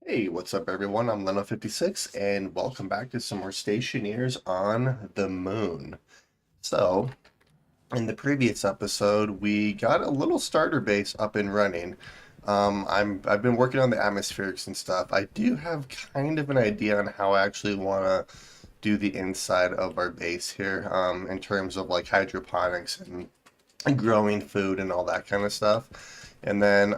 Hey, what's up everyone? I'm Leno56 and welcome back to some more Stationeers on the Moon. So, in the previous episode, we got a little starter base up and running. I've been working on the atmospherics and stuff. I do have kind of an idea on how I actually want to do the inside of our base here, in terms of like hydroponics and growing food and all that kind of stuff. And then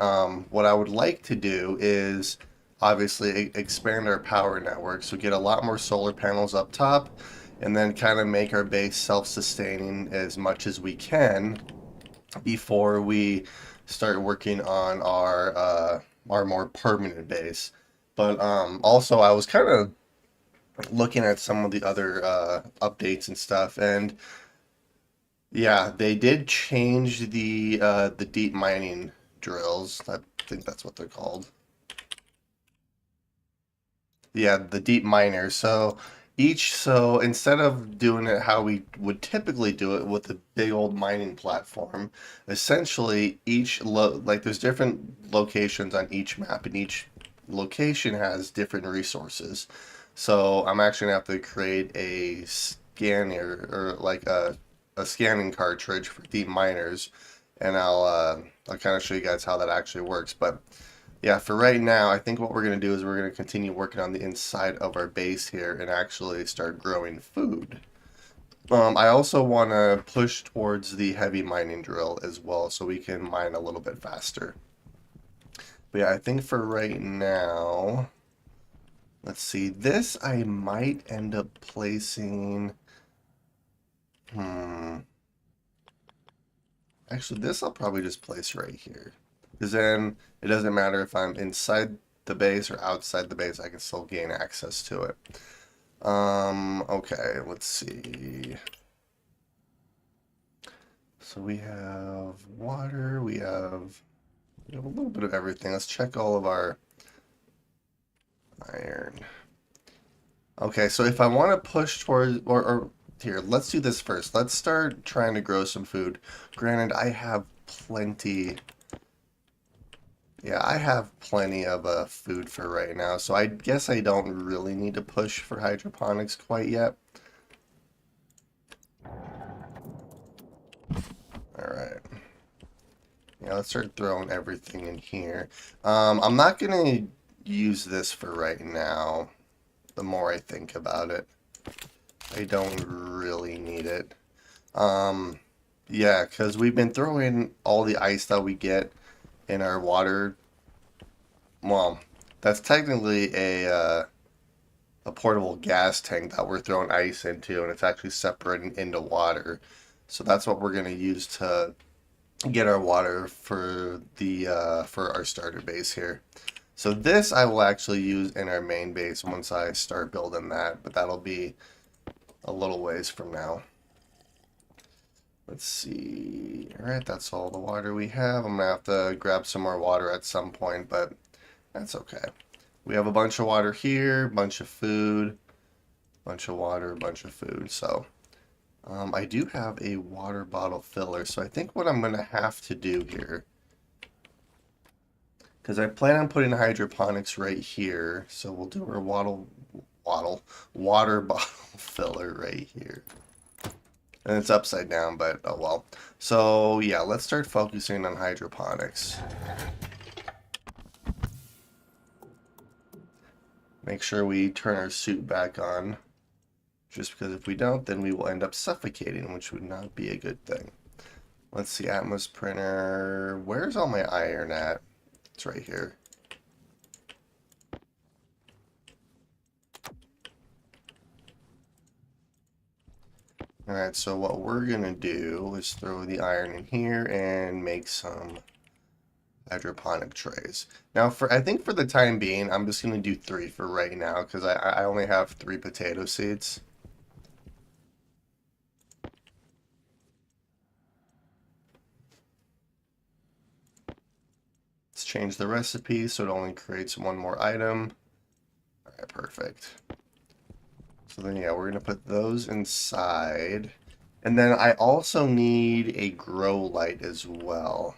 what I would like to do is obviously expand our power network. So get a lot more solar panels up top and then kind of make our base self-sustaining as much as we can before we start working on our more permanent base. But also I was kind of looking at some of the other updates and stuff, and yeah, they did change the deep mining drills. I think that's what they're called. Yeah, the deep miners. So instead of doing it how we would typically do it with a big old mining platform, essentially like there's different locations on each map, and each location has different resources. So I'm actually gonna have to create a scanner or like a scanning cartridge for deep miners, and I'll kind of show you guys how that actually works. But yeah, for right now, I think what we're going to do is we're going to continue working on the inside of our base here and actually start growing food. I also want to push towards the heavy mining drill as well so we can mine a little bit faster. But yeah, I think for right now, let's see, this I might end up placing, hmm, actually this I'll probably just place right here. Because then it doesn't matter if I'm inside the base or outside the base, I can still gain access to it. Okay, let's see. So we have water, we have a little bit of everything. Let's check all of our iron. Okay, so if I want to push towards, or here, let's do this first. Let's start trying to grow some food. Granted, I have plenty. Yeah, I have plenty of food for right now, so I guess I don't really need to push for hydroponics quite yet. Alright. Yeah, let's start throwing everything in here. I'm not gonna use this for right now. The more I think about it, I don't really need it. Um, yeah, because we've been throwing all the ice that we get in our water. Well, that's technically a portable gas tank that we're throwing ice into, and it's actually separating into water. So that's what we're gonna use to get our water for the for our starter base here. So this I will actually use in our main base once I start building that, but that'll be a little ways from now. Let's see. All right, that's all the water we have. I'm gonna have to grab some more water at some point, but that's okay. We have a bunch of water here, bunch of food, bunch of water, bunch of food. So I do have a water bottle filler, so I think what I'm gonna have to do here, because I plan on putting hydroponics right here, so we'll do our water bottle filler right here. And it's upside down, but oh well. So yeah, let's start focusing on hydroponics. Make sure we turn our suit back on, just because if we don't, then we will end up suffocating, which would not be a good thing. Let's see, Atmos printer. Where's all my iron at? It's right here. Alright, so what we're gonna do is throw the iron in here and make some hydroponic trays. Now, I think for the time being, I'm just gonna do 3 for right now, because I only have 3 potato seeds. Let's change the recipe so it only creates 1 more item. Alright, perfect. So then, yeah, we're going to put those inside. And then I also need a grow light as well.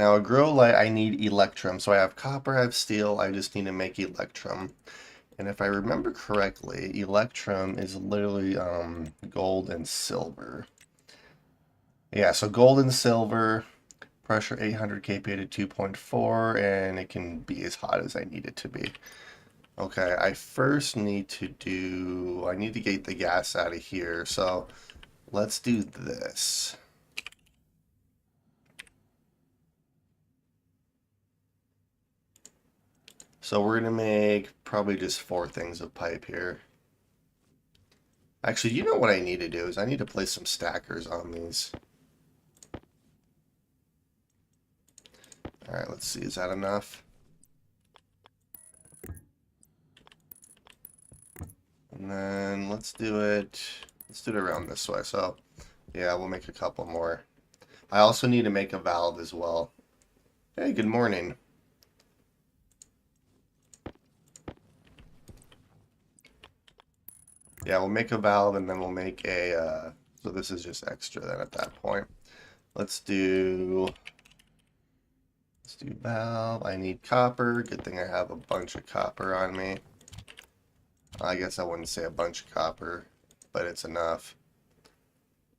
Now, a grow light, I need electrum. So I have copper, I have steel, I just need to make electrum. And if I remember correctly, electrum is literally gold and silver. Yeah, so gold and silver, pressure 800 kPa to 2.4, and it can be as hot as I need it to be. Okay, I first need to I need to get the gas out of here, so let's do this. So we're gonna make probably just 4 things of pipe here. Actually, you know what I need to do is I need to place some stackers on these. All right, let's see, is that enough? And then let's do it around this way. So yeah, we'll make a couple more. I also need to make a valve as well. Hey, good morning. Yeah, we'll make a valve and then we'll make a, so this is just extra then at that point. Let's do valve. I need copper. Good thing I have a bunch of copper on me. I guess I wouldn't say a bunch of copper, but it's enough.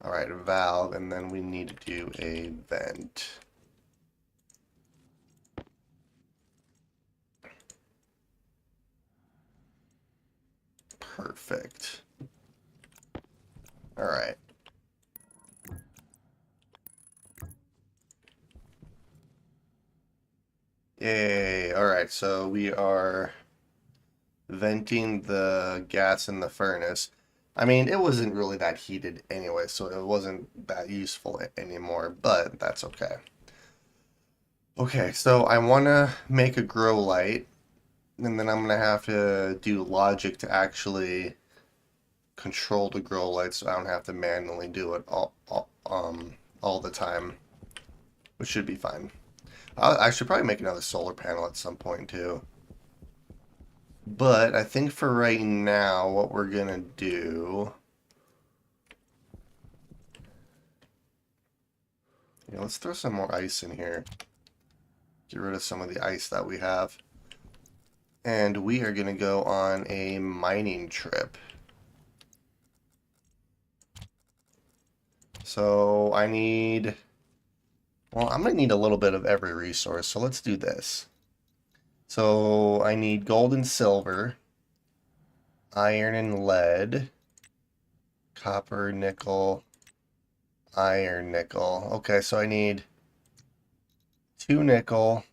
All right, a valve, and then we need to do a vent. Perfect. All right. Yay. All right, so we are venting the gas in the furnace. I mean, it wasn't really that heated anyway, so it wasn't that useful anymore, but that's okay. Okay, so I want to make a grow light, and then I'm going to have to do logic to actually control the grow light so I don't have to manually do it all the time, which should be fine. I should probably make another solar panel at some point too. But I think for right now, what we're gonna do, let's throw some more ice in here. Get rid of some of the ice that we have. And we are gonna go on a mining trip. So I need, well, I'm gonna need a little bit of every resource. So let's do this. So I need gold and silver, iron and lead, copper, nickel, iron, nickel. Okay, so I need 2 nickel,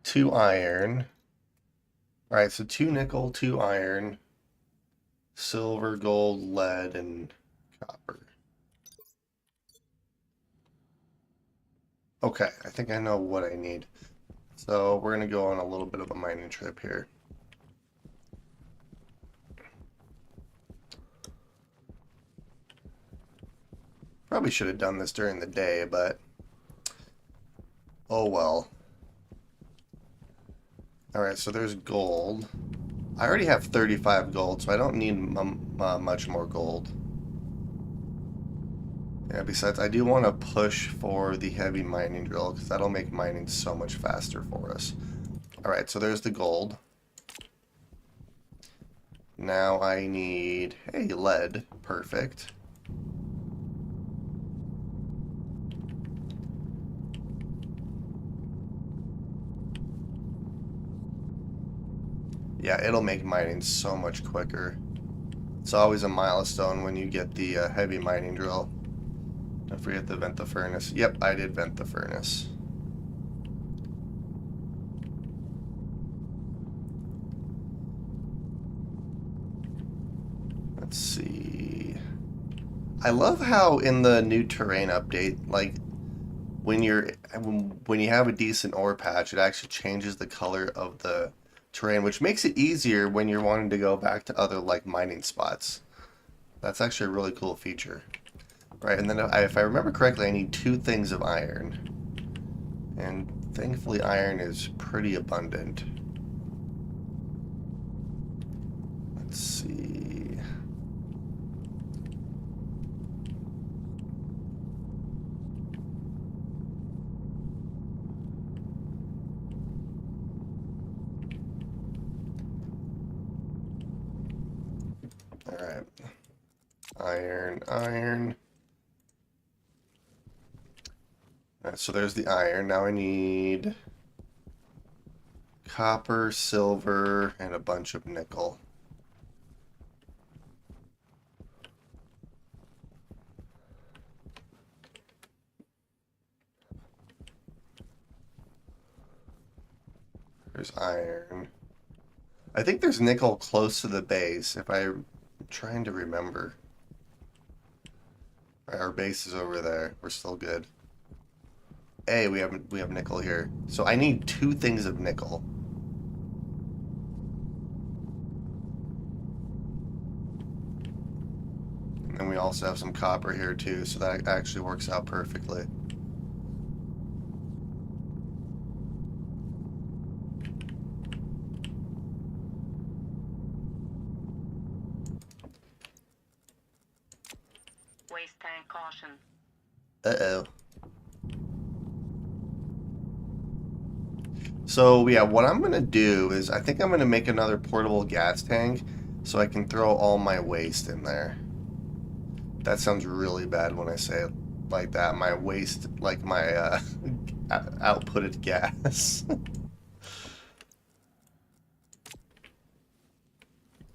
2 iron. All right, so 2 nickel, 2 iron, silver, gold, lead, and copper. Okay, I think I know what I need. So we're gonna go on a little bit of a mining trip here. Probably should have done this during the day, but oh well. All right, so there's gold. I already have 35 gold, so I don't need much more gold. Yeah, besides, I do want to push for the heavy mining drill, because that'll make mining so much faster for us. Alright, so there's the gold. Now I need, hey, lead. Perfect. Yeah, it'll make mining so much quicker. It's always a milestone when you get the heavy mining drill. Don't forget to vent the furnace. Yep, I did vent the furnace. Let's see. I love how in the new terrain update, like when you have a decent ore patch, it actually changes the color of the terrain, which makes it easier when you're wanting to go back to other like mining spots. That's actually a really cool feature. Right, and then if I remember correctly, I need 2 things of iron. And thankfully iron is pretty abundant. Let's see. iron, iron. Alright, so there's the iron. Now I need copper, silver, and a bunch of nickel. There's iron. I think there's nickel close to the base, if I'm trying to remember. Our base is over there. We're still good. Hey, we have nickel here. So I need 2 things of nickel. And we also have some copper here too, so that actually works out perfectly. Waste tank caution. Uh-oh. So yeah, what I'm gonna do is I think I'm gonna make another portable gas tank so I can throw all my waste in there. That sounds really bad when I say it like that. My waste, like my outputted gas.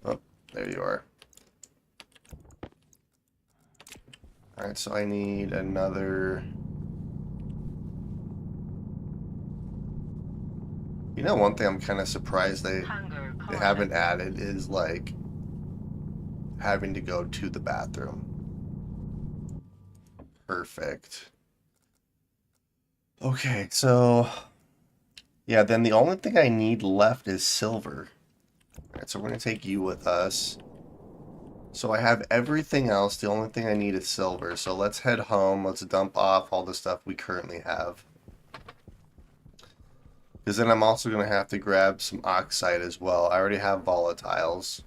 Oh, there you are. Alright, so I need another... You know, one thing I'm kind of surprised they haven't added is, like, having to go to the bathroom. Perfect. Okay, so... Yeah, then the only thing I need left is silver. Alright, so we're going to take you with us. So I have everything else. The only thing I need is silver. So let's head home. Let's dump off all the stuff we currently have. Because then I'm also going to have to grab some oxide as well. I already have volatiles.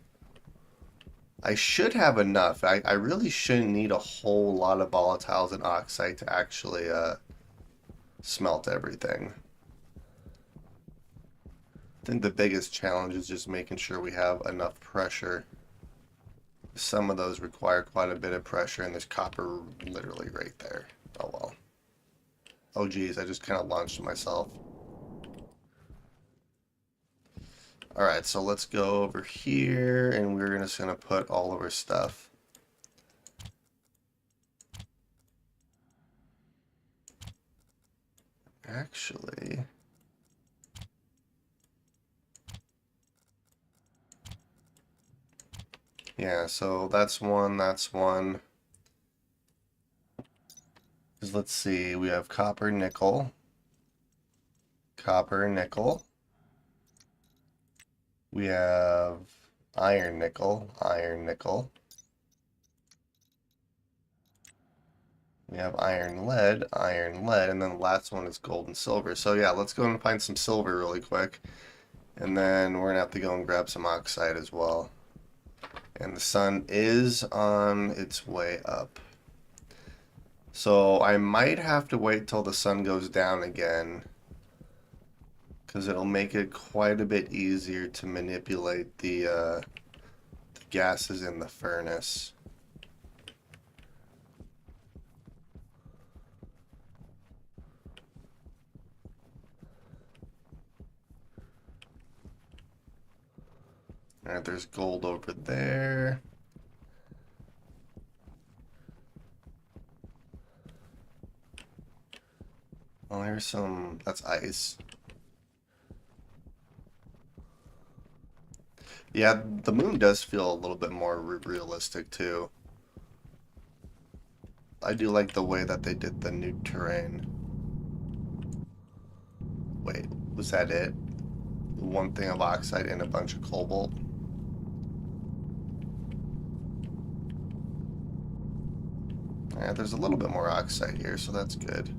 I should have enough. I really shouldn't need a whole lot of volatiles and oxide to actually smelt everything. I think the biggest challenge is just making sure we have enough pressure. Some of those require quite a bit of pressure, and there's copper literally right there. Oh well. Oh geez, I just kind of launched myself. Alright, so let's go over here, and we're just going to put all of our stuff. Actually... Yeah, so that's one, that's one. Let's see, we have copper, nickel. Copper, nickel. We have iron, nickel, iron, nickel. We have iron, lead, and then the last one is gold and silver. So yeah, let's go and find some silver really quick. And then we're gonna have to go and grab some oxide as well. And the sun is on its way up. So I might have to wait till the sun goes down again, because it'll make it quite a bit easier to manipulate the gases in the furnace. Alright, there's gold over there. Oh, here's some... that's ice. Yeah, the moon does feel a little bit more realistic, too. I do like the way that they did the new terrain. Wait, was that it? One thing of oxide and a bunch of cobalt? Yeah, there's a little bit more oxide here, so that's good.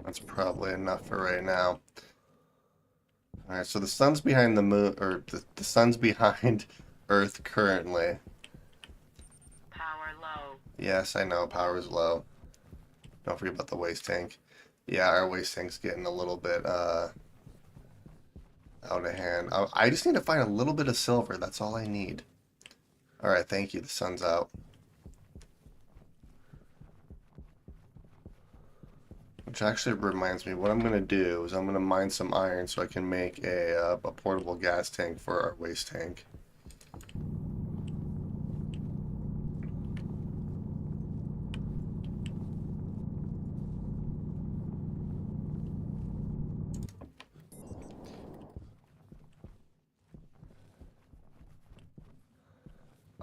That's probably enough for right now. Alright, so the sun's behind the moon, or the sun's behind Earth currently. Yes, I know, power's low. Don't forget about the waste tank. Yeah, our waste tank's getting a little bit out of hand. I just need to find a little bit of silver. That's all I need. Alright, thank you. The sun's out. Which actually reminds me, what I'm going to do is I'm going to mine some iron so I can make a portable gas tank for our waste tank.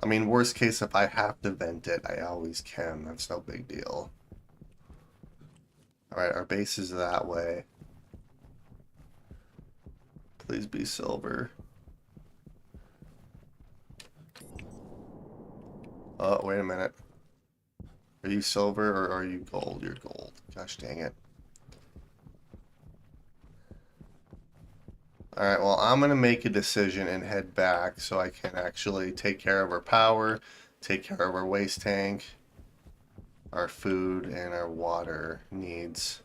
I mean, worst case, if I have to vent it, I always can. That's no big deal. Alright, our base is that way. Please be silver. Oh, wait a minute. Are you silver or are you gold? You're gold. Gosh dang it. Alright, well, I'm going to make a decision and head back so I can actually take care of our power, take care of our waste tank, our food, and our water needs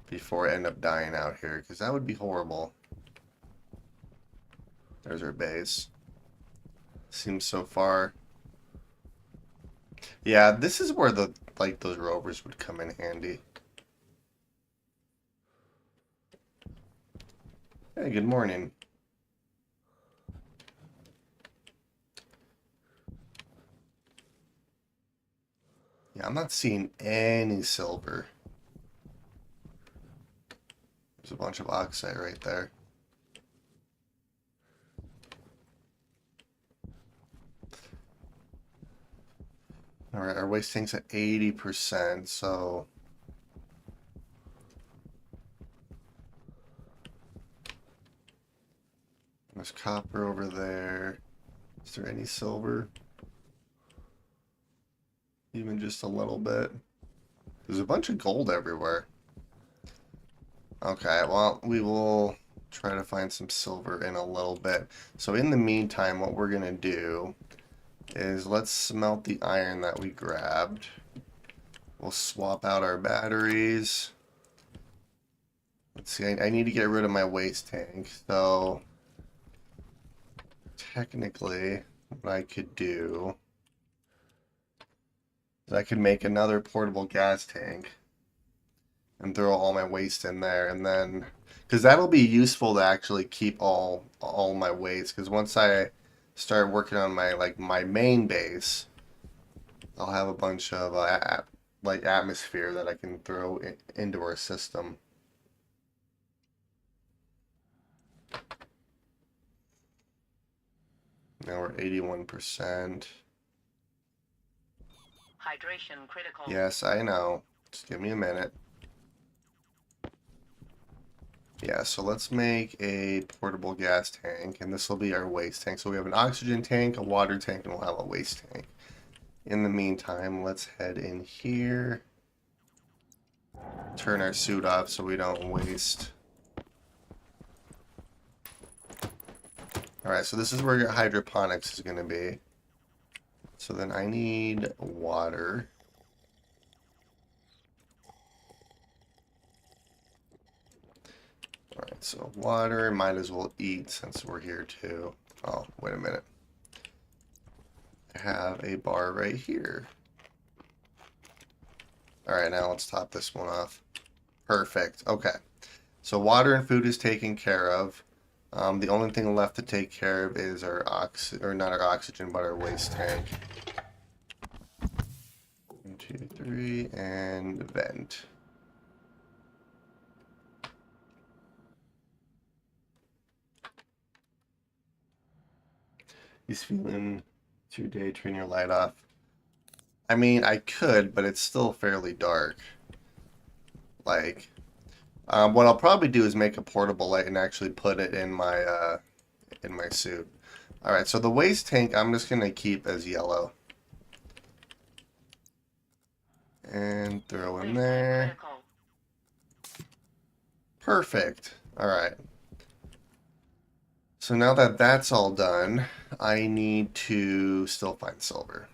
before I end up dying out here, because that would be horrible. There's our base. Seems so far. Yeah, this is where the those rovers would come in handy. Hey, good morning. Yeah, I'm not seeing any silver. There's a bunch of oxide right there. Alright, our waste tank's at 80%, so... There's copper over there. Is there any silver? Even just a little bit. There's a bunch of gold everywhere. Okay, well, we will try to find some silver in a little bit. So in the meantime, what we're going to do is let's smelt the iron that we grabbed. We'll swap out our batteries. Let's see, I need to get rid of my waste tank. So technically, what I could do is I could make another portable gas tank and throw all my waste in there, and then because that'll be useful to actually keep all my waste, because once I start working on my main base, I'll have a bunch of atmosphere that I can throw into our system. Now we're 81%. Hydration critical. Yes, I know. Just give me a minute. Yeah, so let's make a portable gas tank, and this will be our waste tank. So we have an oxygen tank, a water tank, and we'll have a waste tank. In the meantime, let's head in here. Turn our suit off so we don't waste. Alright, so this is where your hydroponics is going to be. So then I need water. Alright, so water, might as well eat since we're here too. Oh, wait a minute. I have a bar right here. Alright, now let's top this one off. Perfect. Okay. So water and food is taken care of. The only thing left to take care of is our not our oxygen, but our waste tank. 1, 2, 3, and vent. He's feeling today, turn your light off. I mean, I could, but it's still fairly dark. Like, what I'll probably do is make a portable light and actually put it in my suit. All right, so the waste tank I'm just gonna keep as yellow and throw in there. Perfect. All right. So now that that's all done, I need to still find silver.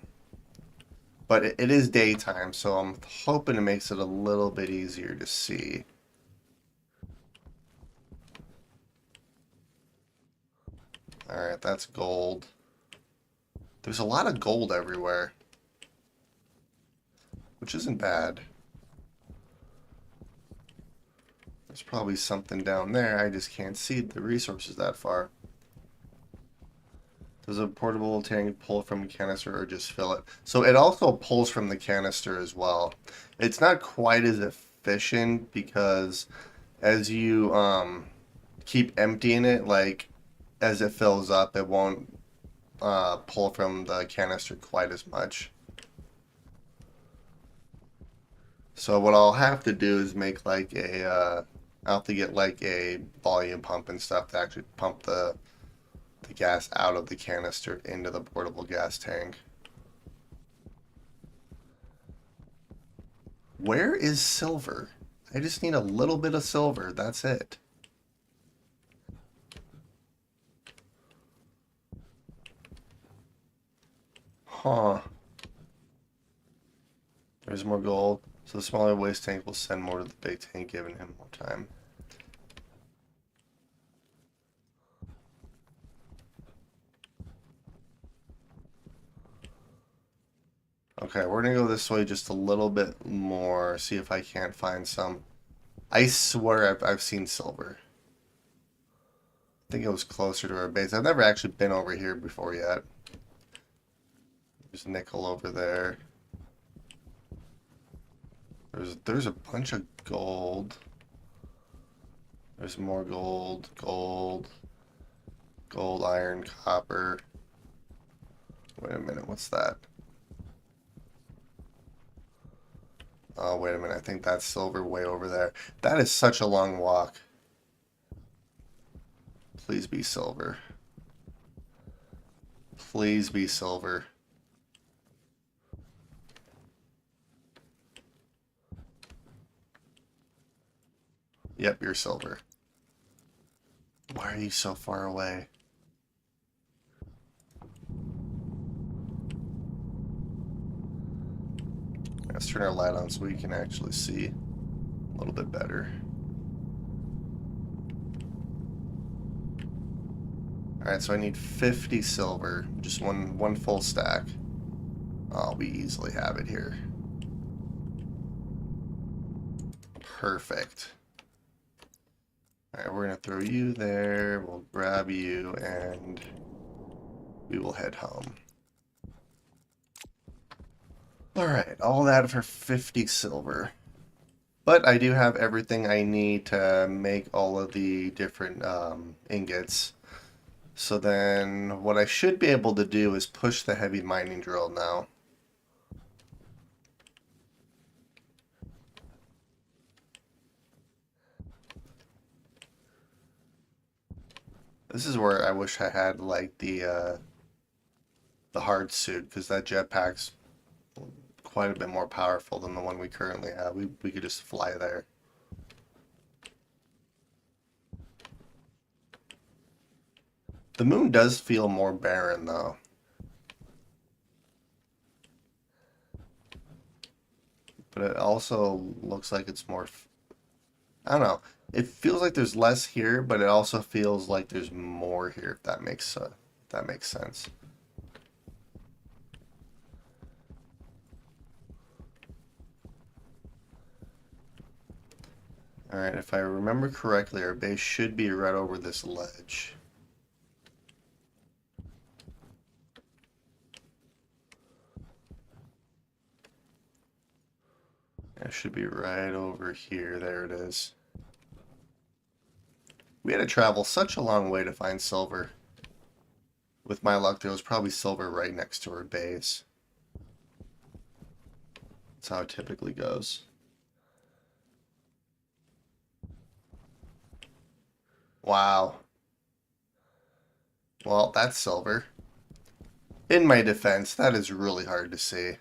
But it is daytime, so I'm hoping it makes it a little bit easier to see. Alright, that's gold. There's a lot of gold everywhere, which isn't bad. There's probably something down there. I just can't see the resources that far. Does a portable tank pull from a canister or just fill it? So it also pulls from the canister as well. It's not quite as efficient because as you keep emptying it, like as it fills up, it won't pull from the canister quite as much. So what I'll have to do is make like a, I'll have to get like a volume pump and stuff to actually pump the gas out of the canister into the portable gas tank. Where is silver? I just need a little bit of silver, that's it. Huh. There's more gold. So the smaller waste tank will send more to the big tank, giving him more time. Okay, we're gonna go this way just a little bit more, see if I can't find some. I swear I've seen silver. I think it was closer to our base. I've never actually been over here before yet. There's nickel over there. There's a bunch of gold. There's more gold, gold, iron, copper. Wait a minute, what's that? Oh, wait a minute, I think that's silver way over there. That is such a long walk. Please be silver. Please be silver. Yep, you're silver. Why are you so far away? Let's turn our light on so we can actually see a little bit better. Alright, so I need 50 silver. Just one full stack. Oh, we easily have it here. Perfect. Alright, we're going to throw you there. We'll grab you and we will head home. Alright, all that for 50 silver. But I do have everything I need to make all of the different ingots. So then what I should be able to do is push the heavy mining drill now. This is where I wish I had like the hard suit, because that jetpack's quite a bit more powerful than the one we currently have. We could just fly there. The moon does feel more barren though. But it also looks like it's more, I don't know. It feels like there's less here, but it also feels like there's more here, if that makes sense. Alright, if I remember correctly, our base should be right over this ledge. It should be right over here. There it is. We had to travel such a long way to find silver. With my luck, there was probably silver right next to our base. That's how it typically goes. Wow. Well, that's silver. In my defense, that is really hard to see.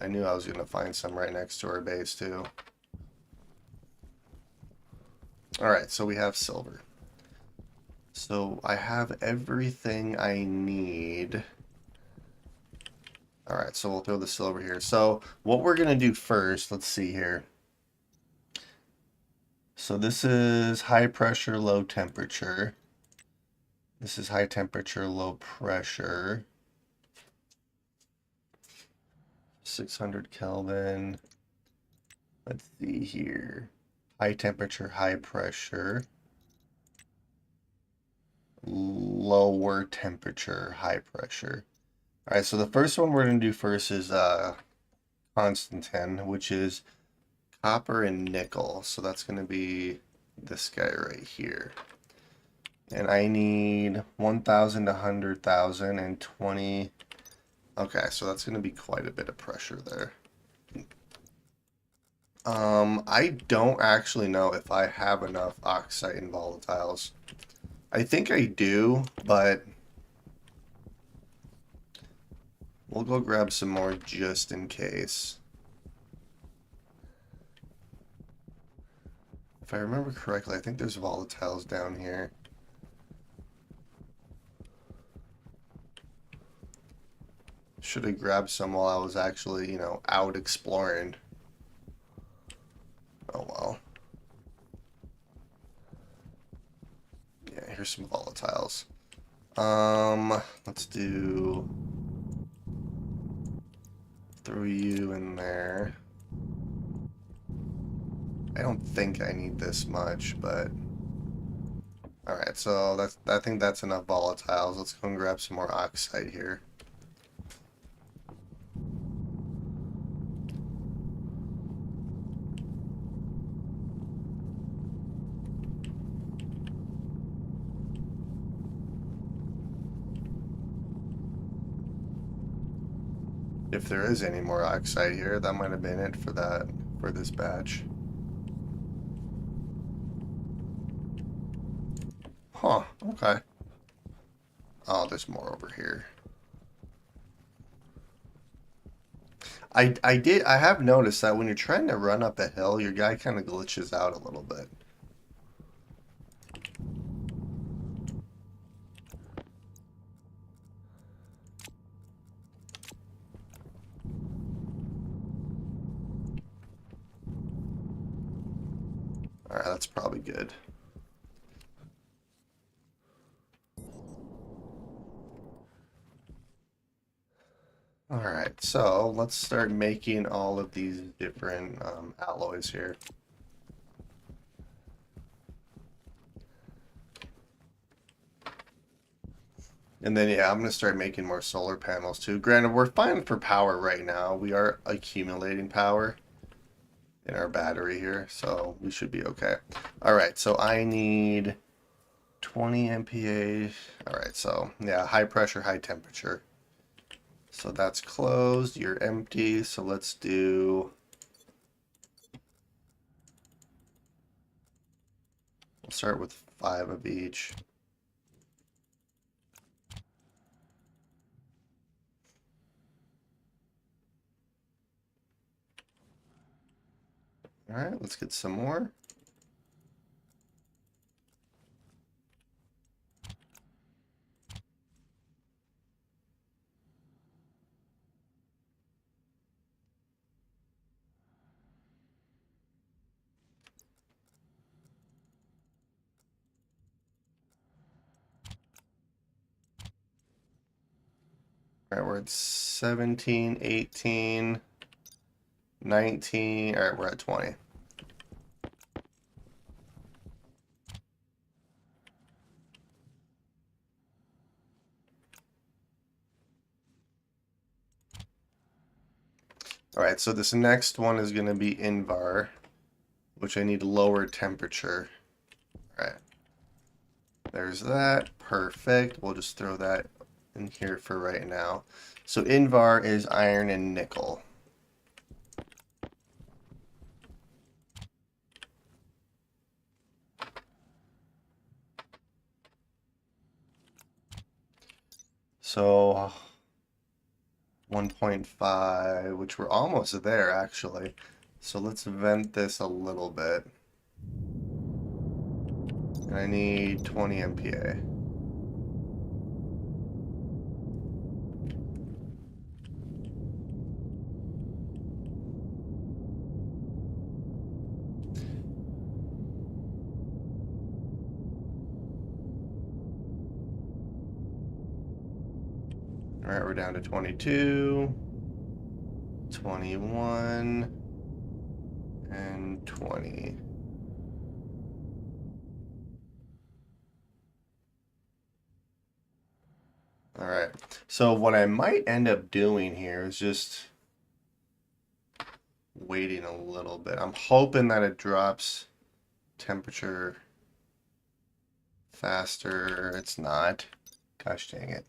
I knew I was going to find some right next to our base, too. Alright, so we have silver. So I have everything I need. All right, so we'll throw the silver here. So what we're gonna do first, let's see here. So this is high pressure, low temperature. This is high temperature, low pressure. 600 Kelvin. Let's see here. High temperature, high pressure. Lower temperature, high pressure. All right, so the first one we're going to do first is Constantin, which is copper and nickel. So that's going to be this guy right here. And I need 1,000 to 100,000 and 20. Okay, so that's going to be quite a bit of pressure there. I don't actually know if I have enough oxide and volatiles. I think I do, but we'll go grab some more just in case. If I remember correctly, I think there's volatiles down here. Should have grabbed some while I was actually, you know, out exploring. Oh well. Yeah, here's some volatiles. Let's do... throw you in there. I don't think I need this much, but... Alright, so I think that's enough volatiles. Let's go and grab some more oxide here. If there is any more oxide here, that might have been it for this batch. Huh, okay. Oh, there's more over here. I have noticed that when you're trying to run up a hill, your guy kind of glitches out a little bit. Alright, that's probably good. Alright, so let's start making all of these different alloys here. And then, yeah, I'm going to start making more solar panels too. Granted, we're fine for power right now. We are accumulating power in our battery here, so we should be okay. Alright, so I need 20 MPa. Alright, so, yeah, high pressure, high temperature. So that's closed. You're empty. So let's do... We'll start with 5 of each. All right, let's get some more. All right, we're at 17, 18, 19. All right, we're at 20. All right, so this next one is going to be Invar, which I need lower temperature. All right. There's that. Perfect. We'll just throw that in here for right now. So Invar is iron and nickel. So 1.5, which we're almost there actually. So let's vent this a little bit. And I need 20 MPa. All right, we're down to 22, 21, and 20. All right. So what I might end up doing here is just waiting a little bit. I'm hoping that it drops temperature faster. It's not. Gosh dang it.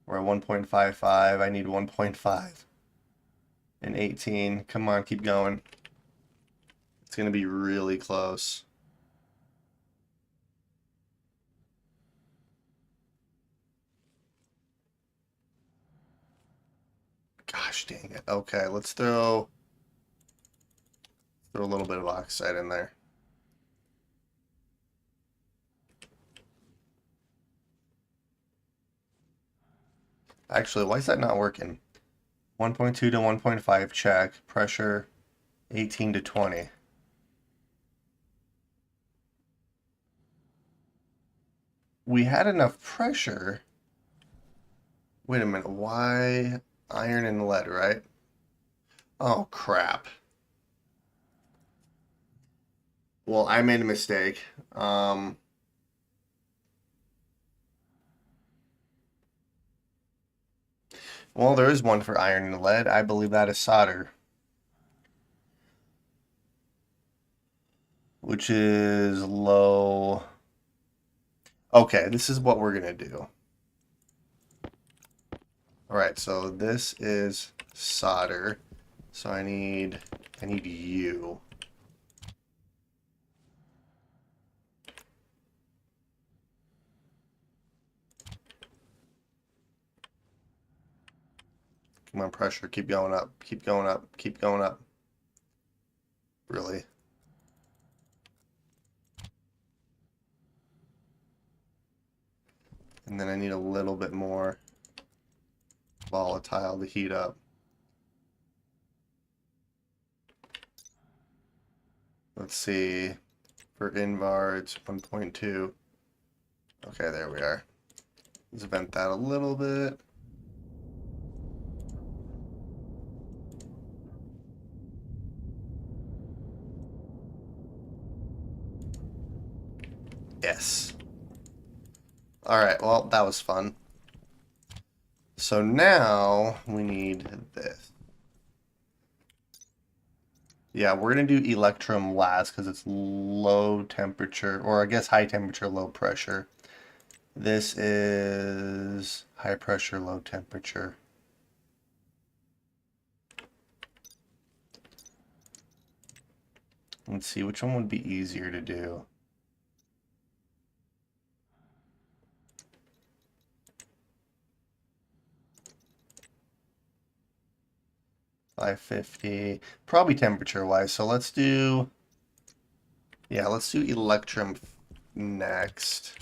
We're at 1.55. I need 1.5 and 18. Come on, keep going. It's going to be really close. Gosh dang it. Okay, let's throw a little bit of oxide in there. Actually, why is that not working? 1.2 to 1.5 check. Pressure 18 to 20. We had enough pressure. Wait a minute. Why iron and lead, right? Oh, crap. Well, I made a mistake. Well, there is one for iron and lead. I believe that is solder, which is low. Okay, this is what we're gonna do. All right, so this is solder. So I need you. Come on, pressure. Keep going up. Keep going up. Keep going up. Really? And then I need a little bit more volatile to heat up. Let's see. For Invar, it's 1.2. Okay, there we are. Let's vent that a little bit. Yes. All right, well, that was fun. So now we need this. Yeah, we're going to do electrum last because it's low temperature, or I guess high temperature, low pressure. This is high pressure, low temperature. Let's see, which one would be easier to do? $550, probably temperature wise. So let's do, yeah, let's do electrum next.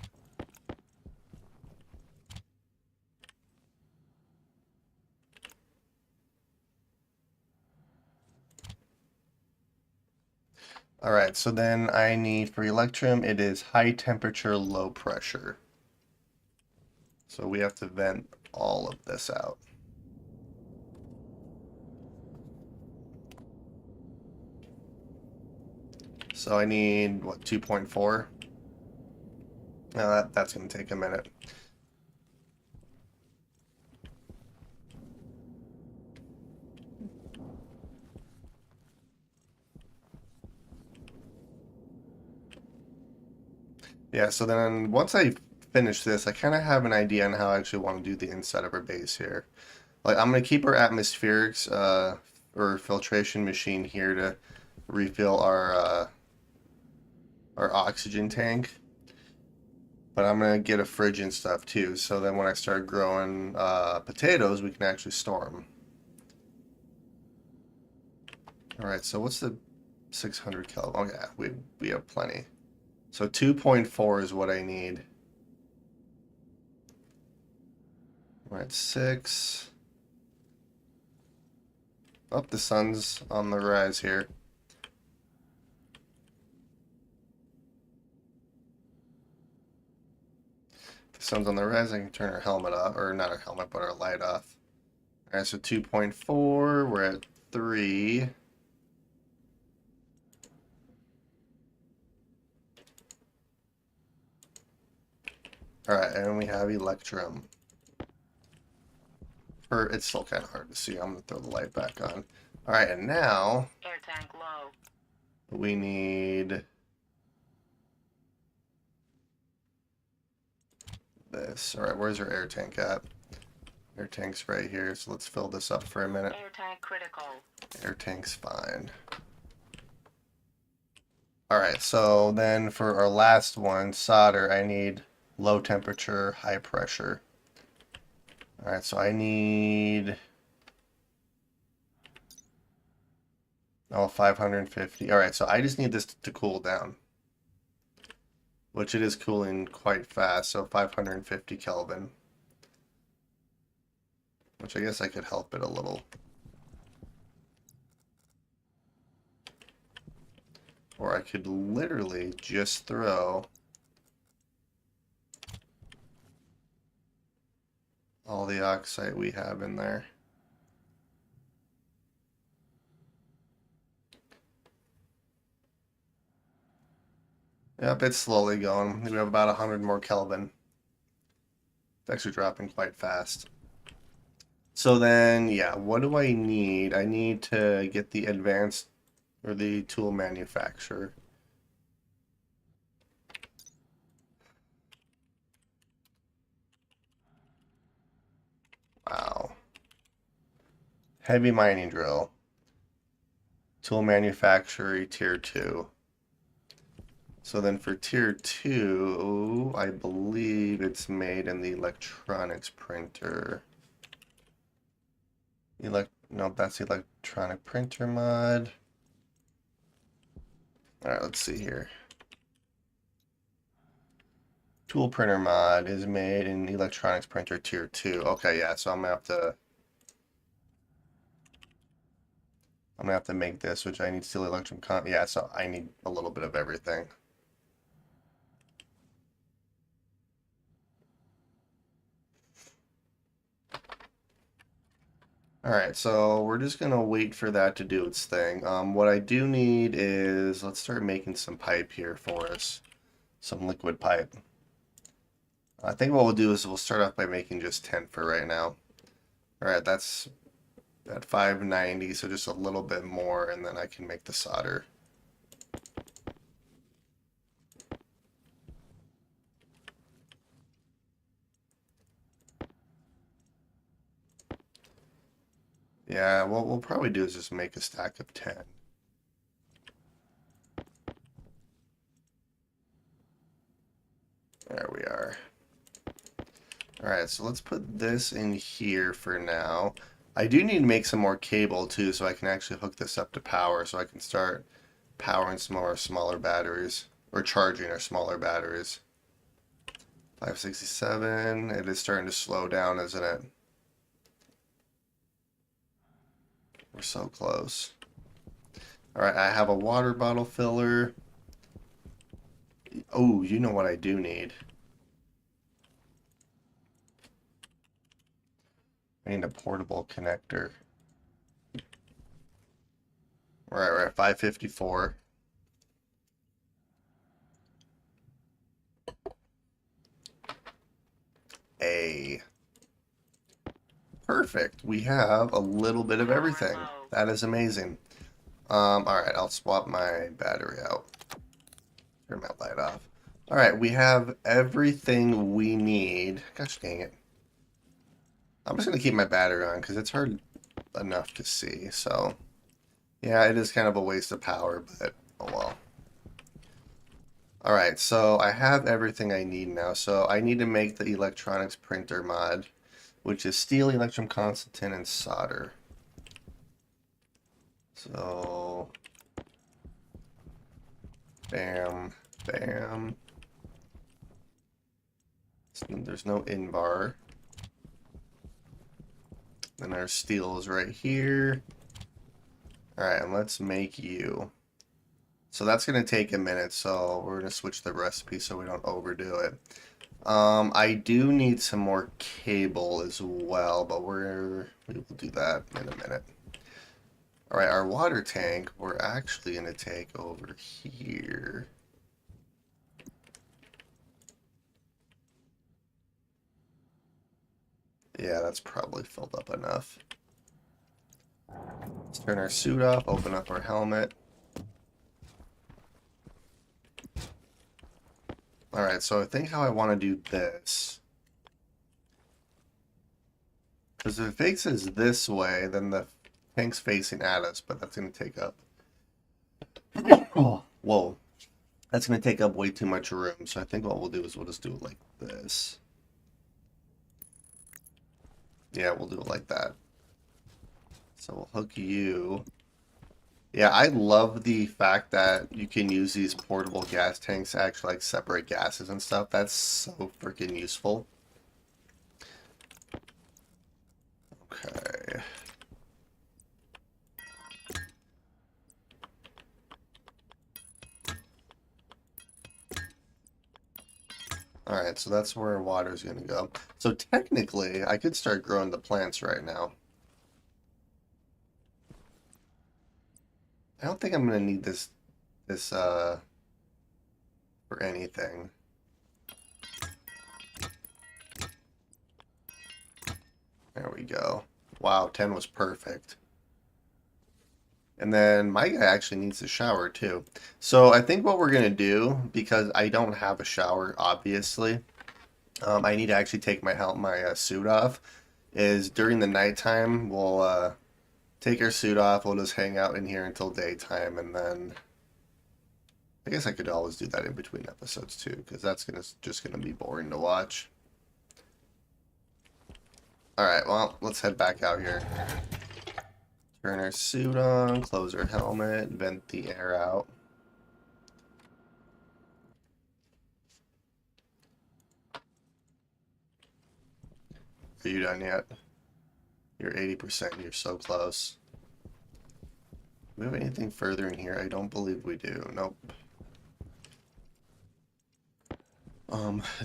All right, so then I need for electrum, it is high temperature, low pressure. So we have to vent all of this out. So I need, what, 2.4? Now that's going to take a minute. Yeah, so then once I finish this, I kind of have an idea on how I actually want to do the inside of our base here. Like, I'm going to keep our atmospherics or filtration machine here to refill our oxygen tank. But I'm going to get a fridge and stuff too, so then when I start growing potatoes, we can actually store them. All right, so what's the 600 Kelvin? Oh yeah, we have plenty. So 2.4 is what I need. We're at 6. Oh, the sun's on the rise here. sun's on the res, I can turn our helmet off, or not our helmet, but our light off. Alright, so 2.4, we're at 3. Alright, and we have Electrum. It's still kind of hard to see. I'm going to throw the light back on. Alright, and now... Air tank low. We need... this. Alright, where's our air tank at? Air tank's right here, so let's fill this up for a minute. Air tank critical. Air tank's fine. Alright, so then for our last one, solder, I need low temperature, high pressure. Alright, so I need... oh, 550. Alright, so I just need this to cool down. Which it is cooling quite fast, so 550 Kelvin. Which I guess I could help it a little. Or I could literally just throw all the oxide we have in there. Yep, it's slowly going. We have about 100 more Kelvin. It's actually dropping quite fast. So then, yeah, what do I need? I need to get the advanced, or the tool manufacturer. Wow. Heavy mining drill. Tool manufacturer, tier 2. So then for tier 2, I believe it's made in the electronics printer. No, that's the electronic printer mod. Alright, let's see here. Tool printer mod is made in electronics printer tier 2. Okay, yeah, so I'm gonna have to make this, which I need steel electrum yeah, so I need a little bit of everything. Alright, so we're just going to wait for that to do its thing. What I do need is, let's start making some pipe here for us. Some liquid pipe. I think what we'll do is we'll start off by making just 10 for right now. Alright, that's at 590, so just a little bit more, and then I can make the solder. Yeah, what we'll probably do is just make a stack of 10. There we are. Alright, so let's put this in here for now. I do need to make some more cable too, so I can actually hook this up to power, so I can start powering some more smaller batteries, or charging our smaller batteries. 567, it is starting to slow down, isn't it? We're so close. Alright, I have a water bottle filler. Oh, you know what I do need? I need a portable connector. Alright, we're at 554. Perfect. We have a little bit of everything. That is amazing. Alright, I'll swap my battery out. Turn my light off. Alright, we have everything we need. Gosh dang it. I'm just going to keep my battery on because it's hard enough to see. So, yeah, it is kind of a waste of power, but oh well. Alright, so I have everything I need now. So I need to make the electronics printer mod, which is steel, electrum constantan, and solder. So, bam, bam. So there's no in-bar. Then our steel is right here. Alright, and let's make you. So that's going to take a minute, so we're going to switch the recipe so we don't overdo it. I do need some more cable as well, but we will do that in a minute. All right, our water tank, we're actually going to take over here. Yeah, that's probably filled up enough. Let's turn our suit off, open up our helmet. All right, so I think how I want to do this, because if it faces this way, then the tank's facing at us, but that's going to take up. Oh, whoa. That's going to take up way too much room. So I think what we'll do is we'll just do it like this. Yeah, we'll do it like that. So we'll hook you. Yeah, I love the fact that you can use these portable gas tanks to actually like separate gases and stuff. That's so freaking useful. Okay. Alright, so that's where water is going to go. So technically, I could start growing the plants right now. I don't think I'm going to need this for anything. There we go. Wow, 10 was perfect. And then my guy actually needs a shower too. So I think what we're going to do, because I don't have a shower, obviously, I need to actually take my suit off, is during the nighttime, we'll take our suit off, we'll just hang out in here until daytime, and then I guess I could always do that in between episodes too, because that's just gonna be boring to watch. Alright, well, let's head back out here. Turn our suit on, close our helmet, vent the air out. Are you done yet? You're 80%, you're so close. Do we have anything further in here? I don't believe we do. Nope.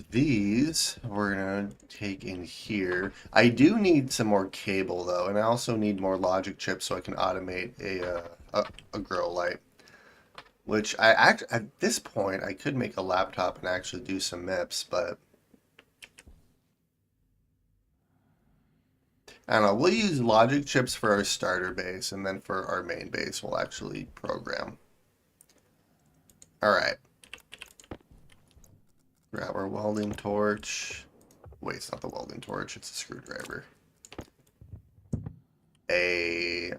These we're gonna take in here. I do need some more cable though, and I also need more logic chips so I can automate a grow light. Which at this point I could make a laptop and actually do some MIPS, but I don't know. We'll use logic chips for our starter base, and then for our main base we'll actually program. All right. Grab our welding torch. Wait, it's not the welding torch, it's a screwdriver.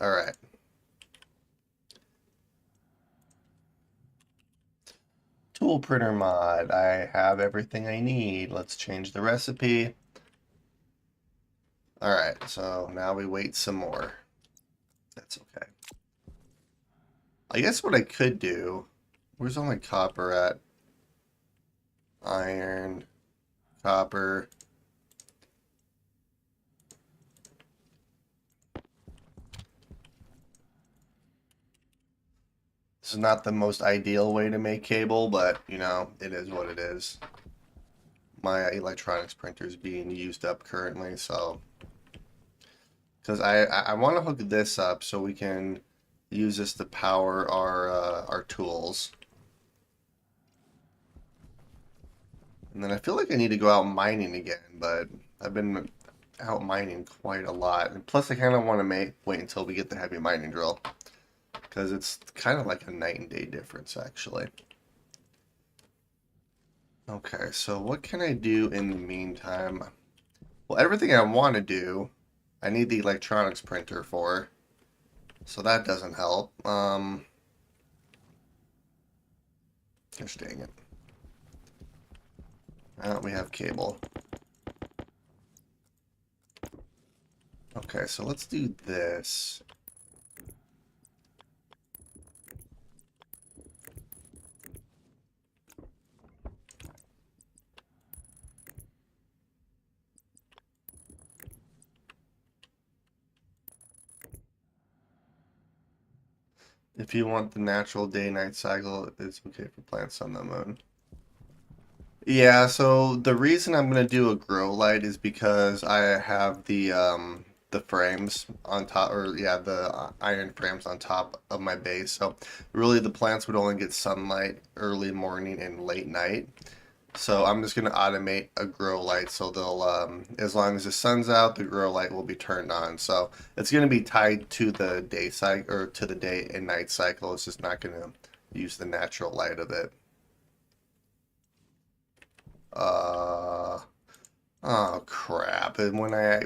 Alright. Tool printer mod. I have everything I need. Let's change the recipe. Alright, so now we wait some more. That's okay. I guess what I could do... Where's all my copper at? Iron. Copper. This is not the most ideal way to make cable, but, you know, it is what it is. My electronics printer is being used up currently, so... Because I want to hook this up so we can use this to power our tools. And then I feel like I need to go out mining again, but I've been out mining quite a lot. And plus I kind of want to wait until we get the heavy mining drill. Because it's kind of like a night and day difference, actually. Okay, so what can I do in the meantime? Well, everything I want to do, I need the electronics printer for. So that doesn't help. Gosh dang it. We have cable. Okay, so let's do this. If you want the natural day-night cycle, it's okay for plants on the moon. Yeah, so the reason I'm gonna do a grow light is because I have the frames on top, or yeah, the iron frames on top of my base. So really the plants would only get sunlight early morning and late night. So I'm just gonna automate a grow light so they'll as long as the sun's out, the grow light will be turned on. So it's gonna be tied to the day cycle or to the day and night cycle. It's just not gonna use the natural light of it. Uh Oh crap. And when I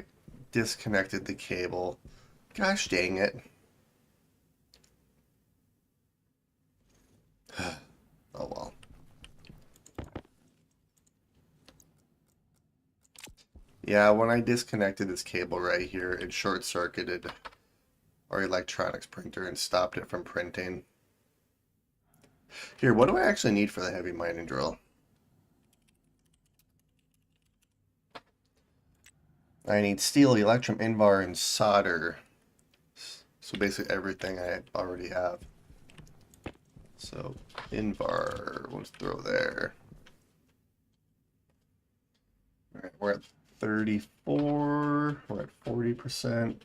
disconnected the cable, gosh dang it. Oh well. Yeah, when I disconnected this cable right here, it short-circuited our electronics printer and stopped it from printing. Here, what do I actually need for the heavy mining drill? I need steel, electrum, invar, and solder. So basically everything I already have. So invar, let's throw there. All right, we're at 34. We're at 40%.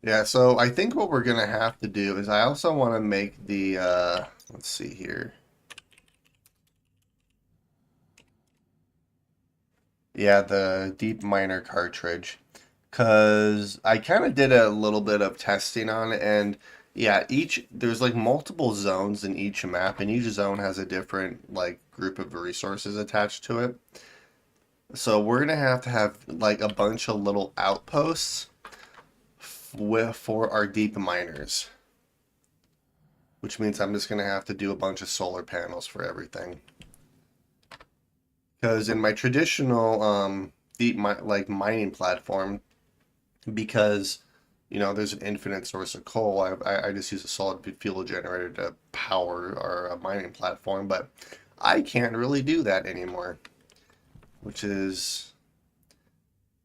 Yeah, so I think what we're gonna have to do is I also want to make the let's see here. Yeah, the deep miner cartridge. Cause I kind of did a little bit of testing on it and yeah, each there's like multiple zones in each map and each zone has a different like group of resources attached to it. So we're gonna have to have like a bunch of little outposts for our deep miners, which means I'm just gonna have to do a bunch of solar panels for everything. Because in my traditional like mining platform, because there's an infinite source of coal, I just use a solid fuel generator to power our mining platform, but I can't really do that anymore, which is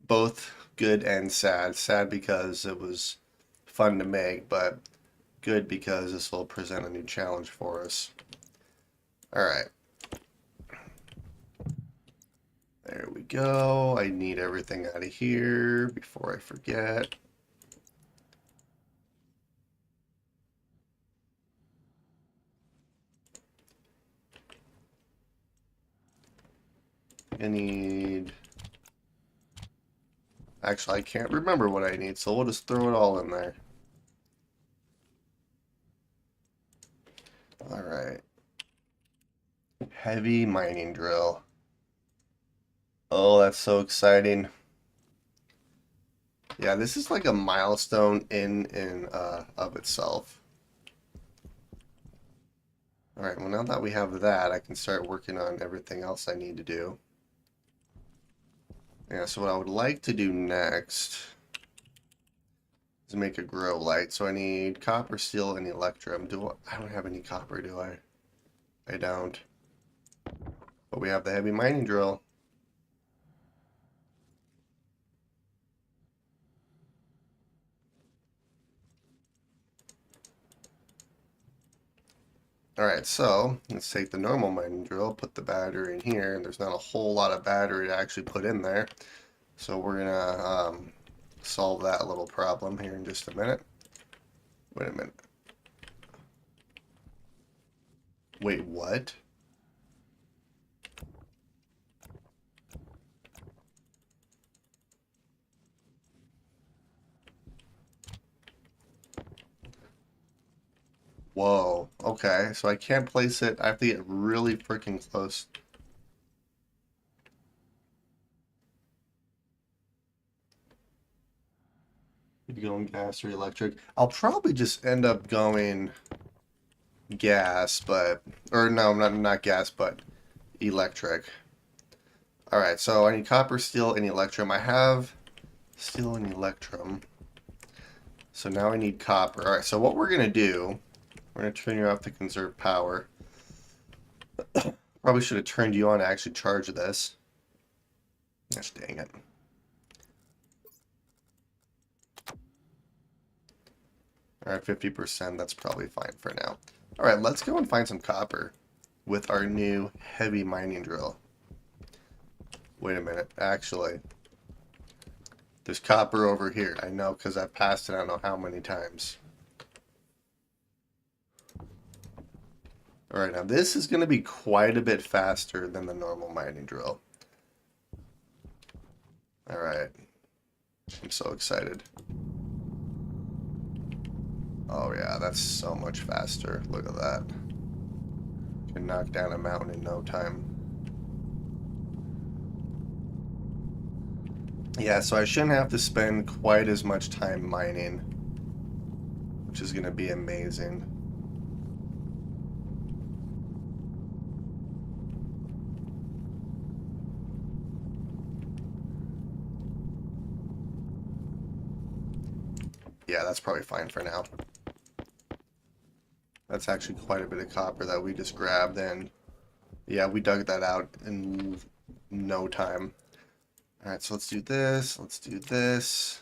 both good and sad. Sad because it was fun to make, but good because this will present a new challenge for us. All right, there we go. I need everything out of here before I forget. I need... Actually, I can't remember what I need, so we'll just throw it all in there. Alright. Heavy mining drill. Oh, that's so exciting. Yeah, this is like a milestone in of itself. Alright, well now that we have that, I can start working on everything else I need to do. Yeah, so what I would like to do next is make a grow light. So I need copper, steel, and electrum. I don't have any copper, do I? I don't. But we have the heavy mining drill. Alright, so let's take the normal mining drill, put the battery in here, and there's not a whole lot of battery to actually put in there. So we're gonna solve that little problem here in just a minute. Wait a minute. Wait, what? Whoa, okay, so I can't place it. I have to get really freaking close. Could go in gas or electric. I'll probably just end up going gas, but or no, not gas, but electric. All right, so I need copper, steel, and electrum. I have steel and electrum. So now I need copper. All right, so what we're gonna do, we're gonna turn you off to conserve power. Probably should have turned you on to actually charge this. Gosh dang it. All right, 50%, that's probably fine for now. All right, let's go and find some copper with our new heavy mining drill. Wait a minute, actually, there's copper over here. I know because I've passed it I don't know how many times. All right, now this is going to be quite a bit faster than the normal mining drill. All right, I'm so excited. Oh yeah, that's so much faster. Look at that. Can knock down a mountain in no time. Yeah, so I shouldn't have to spend quite as much time mining, which is going to be amazing. Yeah, that's probably fine for now. That's actually quite a bit of copper that we just grabbed, and yeah, we dug that out in no time. All right, so let's do this. Let's do this.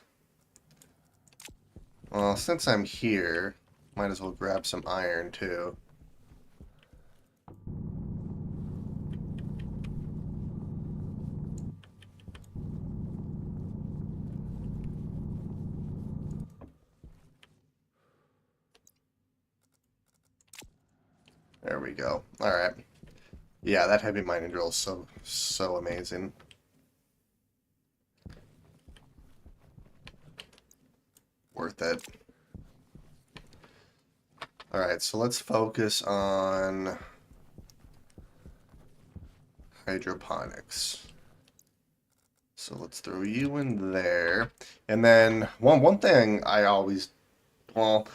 Well, since I'm here, might as well grab some iron too. There we go. All right. Yeah, that heavy mining drill is so amazing. Worth it. All right, so let's focus on hydroponics. So let's throw you in there. And then one thing I always, well,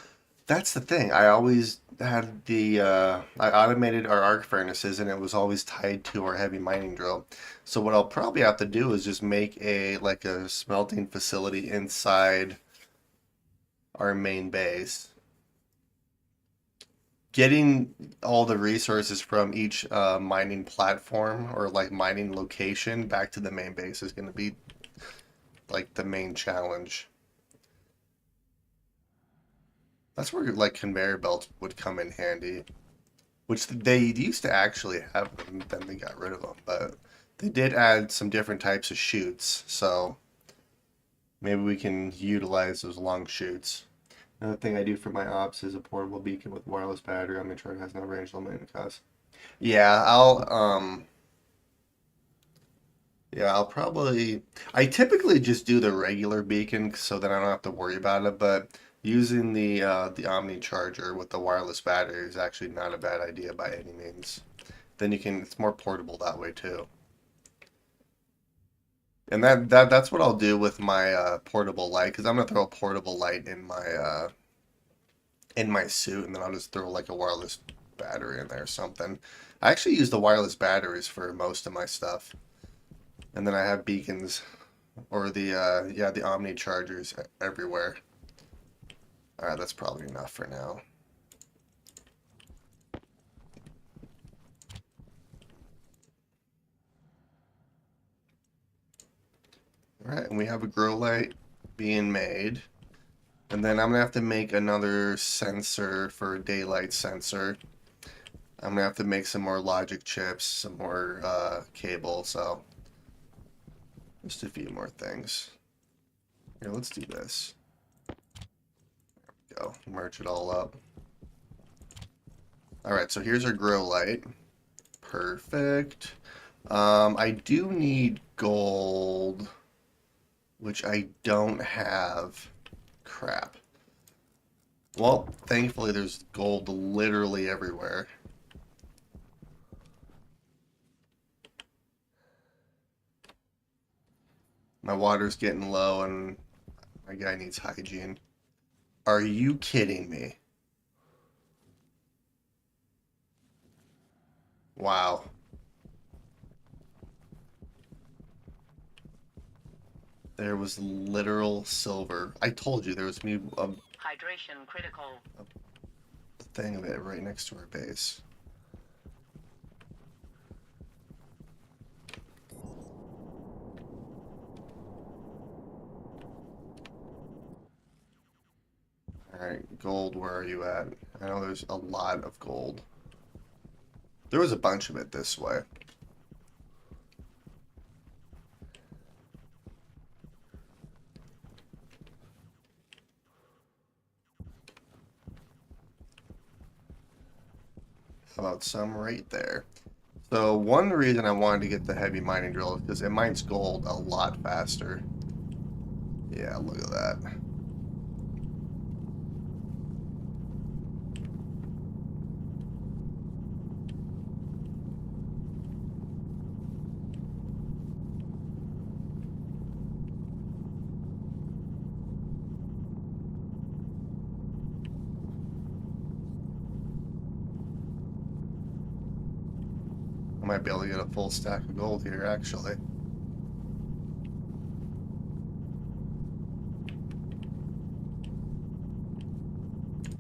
that's the thing. I always had I automated our arc furnaces and it was always tied to our heavy mining drill. So what I'll probably have to do is just make like a smelting facility inside our main base. Getting all the resources from each mining platform or like mining location back to the main base is going to be like the main challenge. That's where like conveyor belts would come in handy, which they used to actually have them, then they got rid of them, but they did add some different types of chutes, so maybe we can utilize those long chutes. Another thing I do for my ops is a portable beacon with wireless battery on the chart has no range limit and cost. Yeah, I'll probably I typically just do the regular beacon so that I don't have to worry about it, but using the Omni charger with the wireless battery is actually not a bad idea by any means. Then it's more portable that way too. And that's what I'll do with my portable light because I'm gonna throw a portable light in my suit and then I'll just throw like a wireless battery in there or something. I actually use the wireless batteries for most of my stuff. And then I have beacons or the Omni chargers everywhere. All right, that's probably enough for now. All right, and we have a grow light being made. And then I'm gonna have to make another sensor for a daylight sensor. I'm gonna have to make some more logic chips, some more cable, so just a few more things. Here, let's do this. Go, merge it all up. All right, so here's our grow light. Perfect. I do need gold, which I don't have. Crap. Well, thankfully there's gold literally everywhere. My water's getting low and my guy needs hygiene. Are you kidding me? Wow. There was literal silver. I told you there was me Hydration critical. a thing of it right next to our base. Alright, gold, where are you at? I know there's a lot of gold. There was a bunch of it this way. How about some right there? So one reason I wanted to get the heavy mining drill is because it mines gold a lot faster. Yeah, look at that. I might be able to get a full stack of gold here, actually.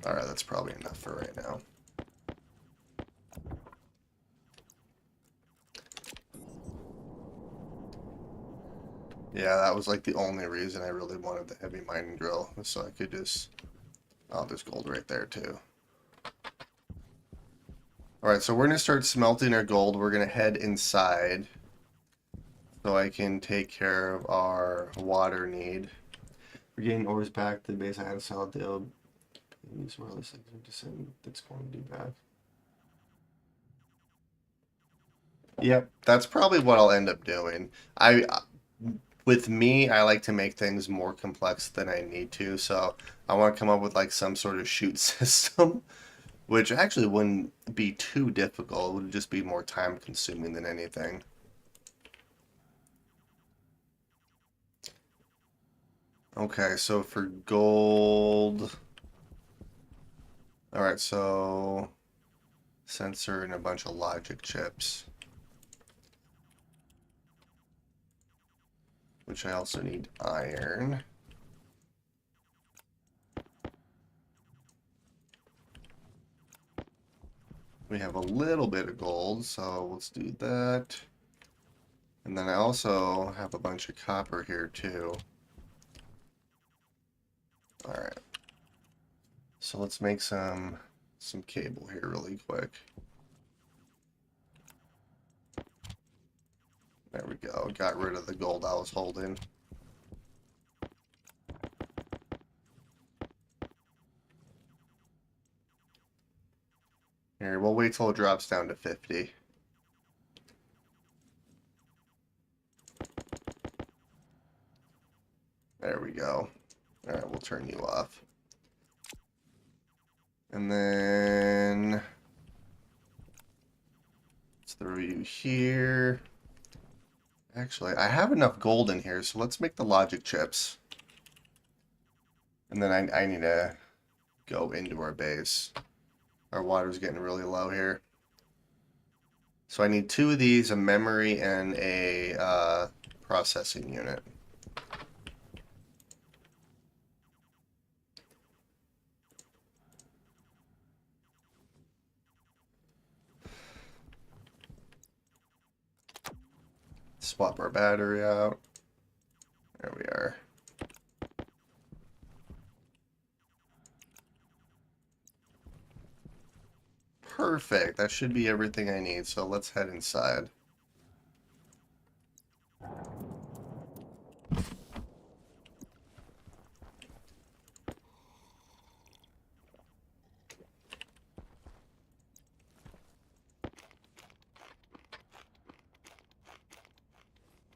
Alright, that's probably enough for right now. Yeah, that was like the only reason I really wanted the heavy mining drill, so I could just... Oh, there's gold right there, too. Alright, so we're going to start smelting our gold. We're going to head inside so I can take care of our water need. We're getting ores back to the base. I had a solid deal. These wireless things are descending. That's going to do bad. Yep, that's probably what I'll end up doing. With me, I like to make things more complex than I need to, so I want to come up with like some sort of chute system, which actually wouldn't be too difficult. It would just be more time consuming than anything. Okay, so for gold, all right, so sensor and a bunch of logic chips, which I also need iron. We have a little bit of gold, so let's do that. And then I also have a bunch of copper here too. All right. So let's make some cable here really quick. There we go. Got rid of the gold I was holding. Here, we'll wait till it drops down to 50. There we go. All right, we'll turn you off. And then let's throw you here. Actually, I have enough gold in here, so let's make the logic chips. And then I need to go into our base. Our water's getting really low here. So I need 2 of these, a memory and a processing unit. Swap our battery out. There we are. Perfect. That should be everything I need. So let's head inside.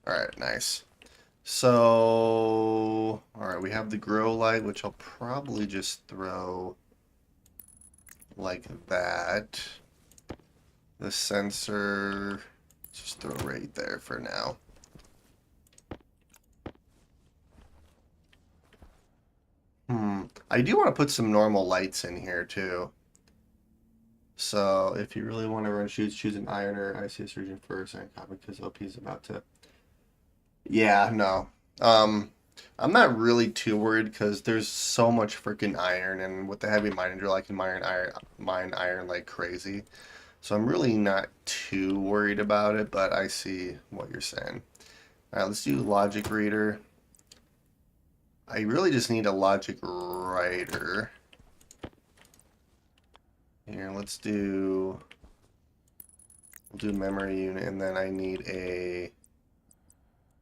Alright, nice. So, alright, we have the grow light, which I'll probably just throw like that. The sensor, just throw right there for now. I do want to put some normal lights in here too. So if you really want to run shoots, choose an iron or ICS region first, and copy because OP is about to. Yeah, no. I'm not really too worried because there's so much freaking iron, and with the heavy mining drill, I can mine iron like crazy. So I'm really not too worried about it, but I see what you're saying. All right, let's do logic reader. I really just need a logic writer. Here, we'll do memory unit, and then I need a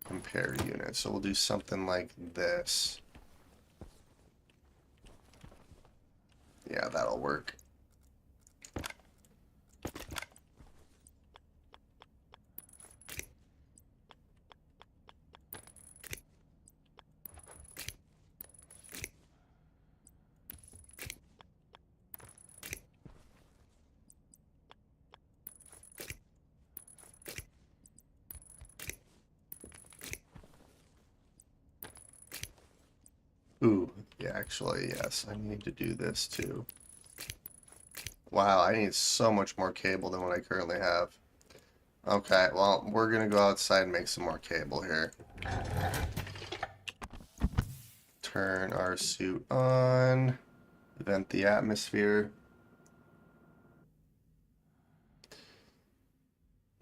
compare unit. So we'll do something like this. Yeah, that'll work. Ooh, yeah, actually, yes, I need to do this too. Wow, I need so much more cable than what I currently have. Okay, well, we're gonna go outside and make some more cable here. Turn our suit on. Vent the atmosphere.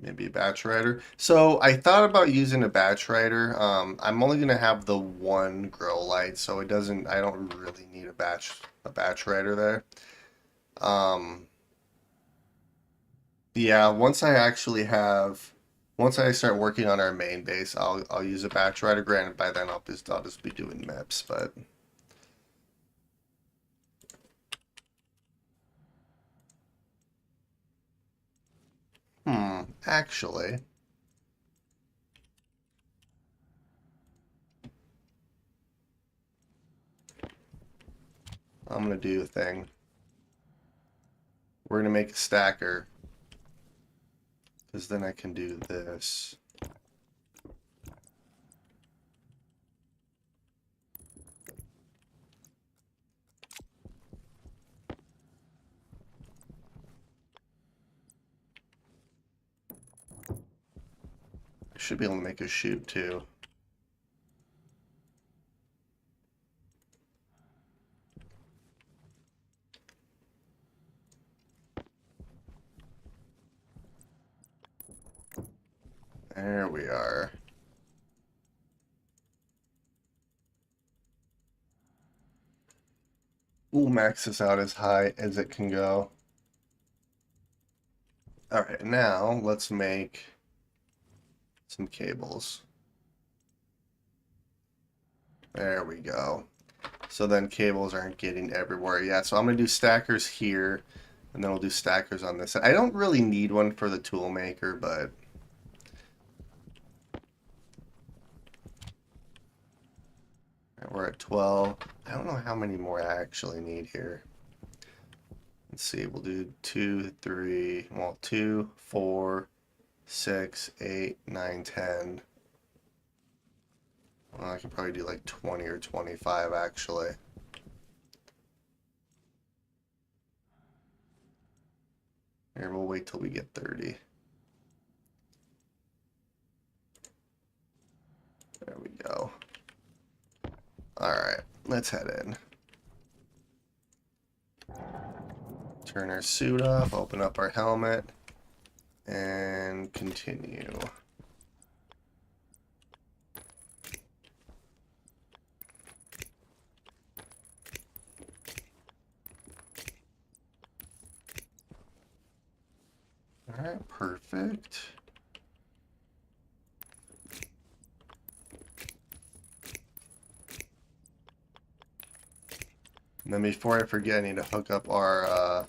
Maybe a batch writer. So I thought about using a batch writer. I'm only gonna have the one grow light, so it doesn't. I don't really need a batch writer there. Um, yeah. Once I start working on our main base, I'll use a batch writer. Granted, by then I'll just be doing MIPS, but actually, I'm gonna do a thing. We're gonna make a stacker, because then I can do this. I should be able to make a chute too. There we are. We'll max this out as high as it can go. Alright, now let's make some cables. There we go. So then cables aren't getting everywhere yet. So I'm going to do stackers here, and then we'll do stackers on this side. I don't really need one for the tool maker, but we're at 12. I don't know how many more I actually need here. Let's see, we'll do 2, 3, well, 2, 4, 6, 8, 9, 10. Well, I could probably do like 20 or 25 actually. Here, we'll wait till we get 30. There we go. Alright, let's head in. Turn our suit off, open up our helmet, and continue. Alright, perfect. And then before I forget, I need to hook up our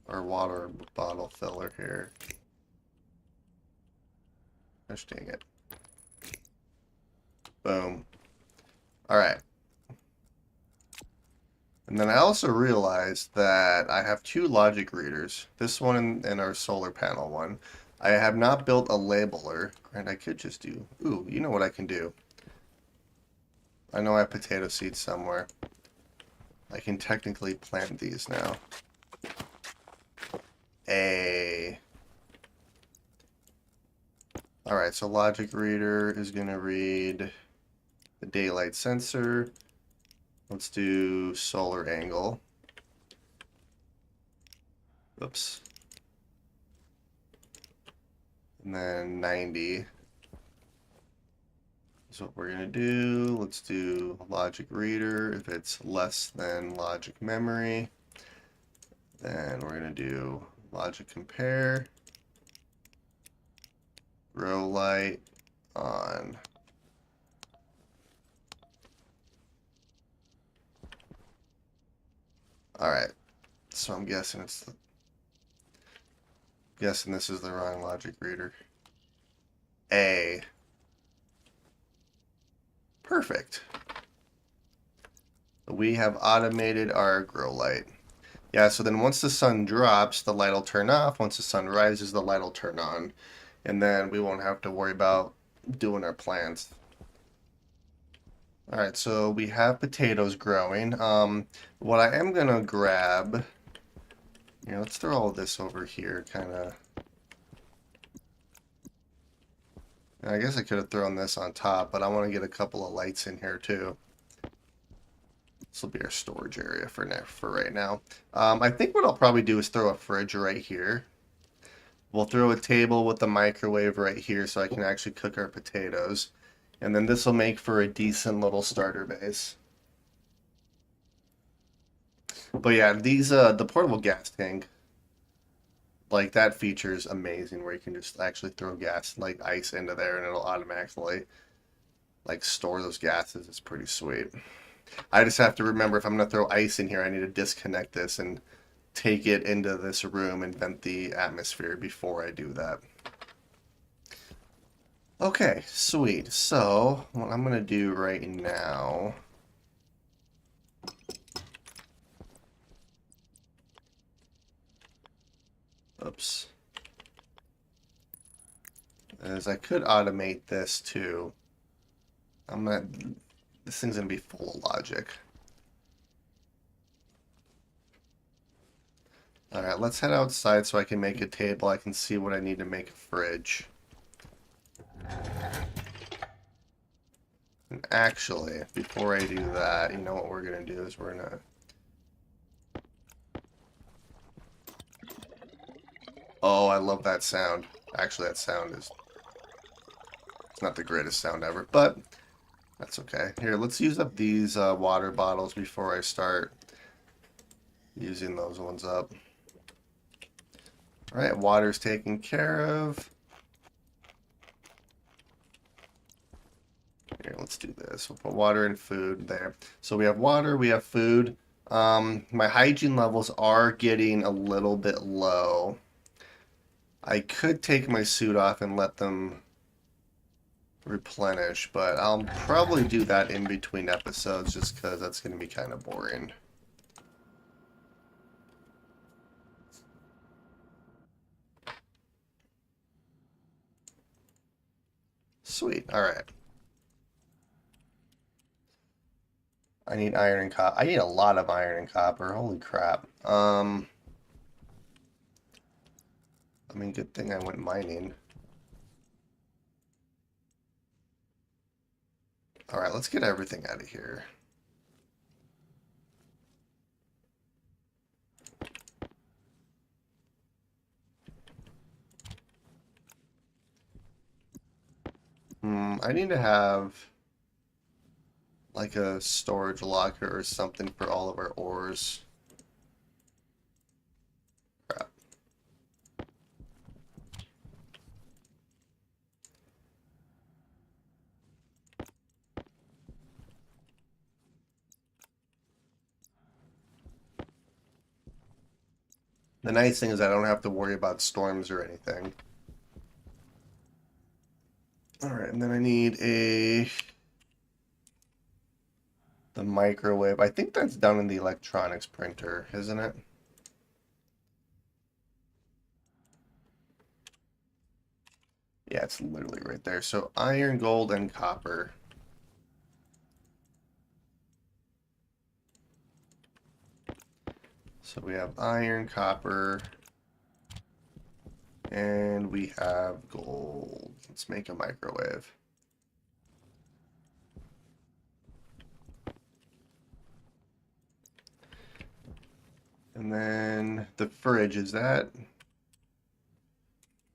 water bottle filler here. Gosh dang it. Boom. Alright. And then I also realized that I have two logic readers. This one and our solar panel one. I have not built a labeler. And I could just do... Ooh, you know what I can do? I know I have potato seeds somewhere. I can technically plant these now. Alright, so logic reader is going to read the daylight sensor. Let's do solar angle. Oops. And then 90. So what we're gonna do, let's do logic reader. If it's less than logic memory, then we're gonna do logic compare, grow light on. All right, so I'm guessing this is the wrong logic reader. A. Perfect. We have automated our grow light. Yeah, so then once the sun drops, the light will turn off. Once the sun rises, the light will turn on. And then we won't have to worry about doing our plants. All right, so we have potatoes growing. What I am gonna grab, let's throw all this over here, kind of. I guess I could have thrown this on top, but I want to get a couple of lights in here too. This will be our storage area for right now. I think what I'll probably do is throw a fridge right here. We'll throw a table with the microwave right here so I can actually cook our potatoes. And then this will make for a decent little starter base. But yeah, these the portable gas tank, like that feature is amazing where you can just actually throw gas like ice into there and it'll automatically like store those gases. It's pretty sweet. I just have to remember if I'm gonna throw ice in here, I need to disconnect this and take it into this room and vent the atmosphere before I do that. Okay, sweet. So, what I'm going to do right now oops, is I could automate this too. This thing's going to be full of logic. Alright, let's head outside so I can make a table. I can see what I need to make a fridge. And actually, before I do that, you know what we're going to do is we're going to... Oh, I love that sound. Actually, that sound is... It's not the greatest sound ever, but that's okay. Here, let's use up these water bottles before I start using those ones up. Alright, water's taken care of. Here, let's do this. We'll put water and food there. So we have water, we have food. My hygiene levels are getting a little bit low. I could take my suit off and let them replenish, but I'll probably do that in between episodes just because that's going to be kind of boring. Sweet. All right. I need iron and copper. I need a lot of iron and copper. Holy crap. I mean, good thing I went mining. All right, let's get everything out of here. I need to have like a storage locker or something for all of our ores. Crap. The nice thing is I don't have to worry about storms or anything. Alright, and then I need the microwave. I think that's done in the electronics printer, isn't it? Yeah, it's literally right there. So iron, gold, and copper. So we have iron, copper, and we have gold. Let's make a microwave. And then the fridge, is that?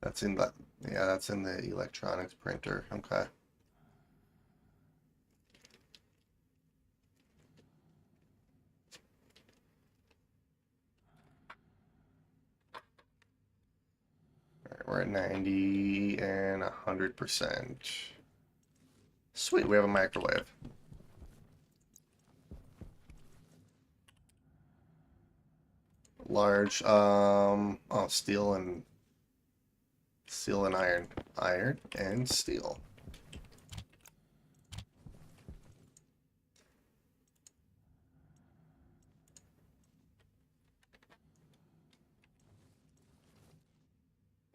That's in the, yeah, that's in the electronics printer. Okay. at 90 and 100%. Sweet, we have a microwave. Large, oh, steel and iron. Iron and steel.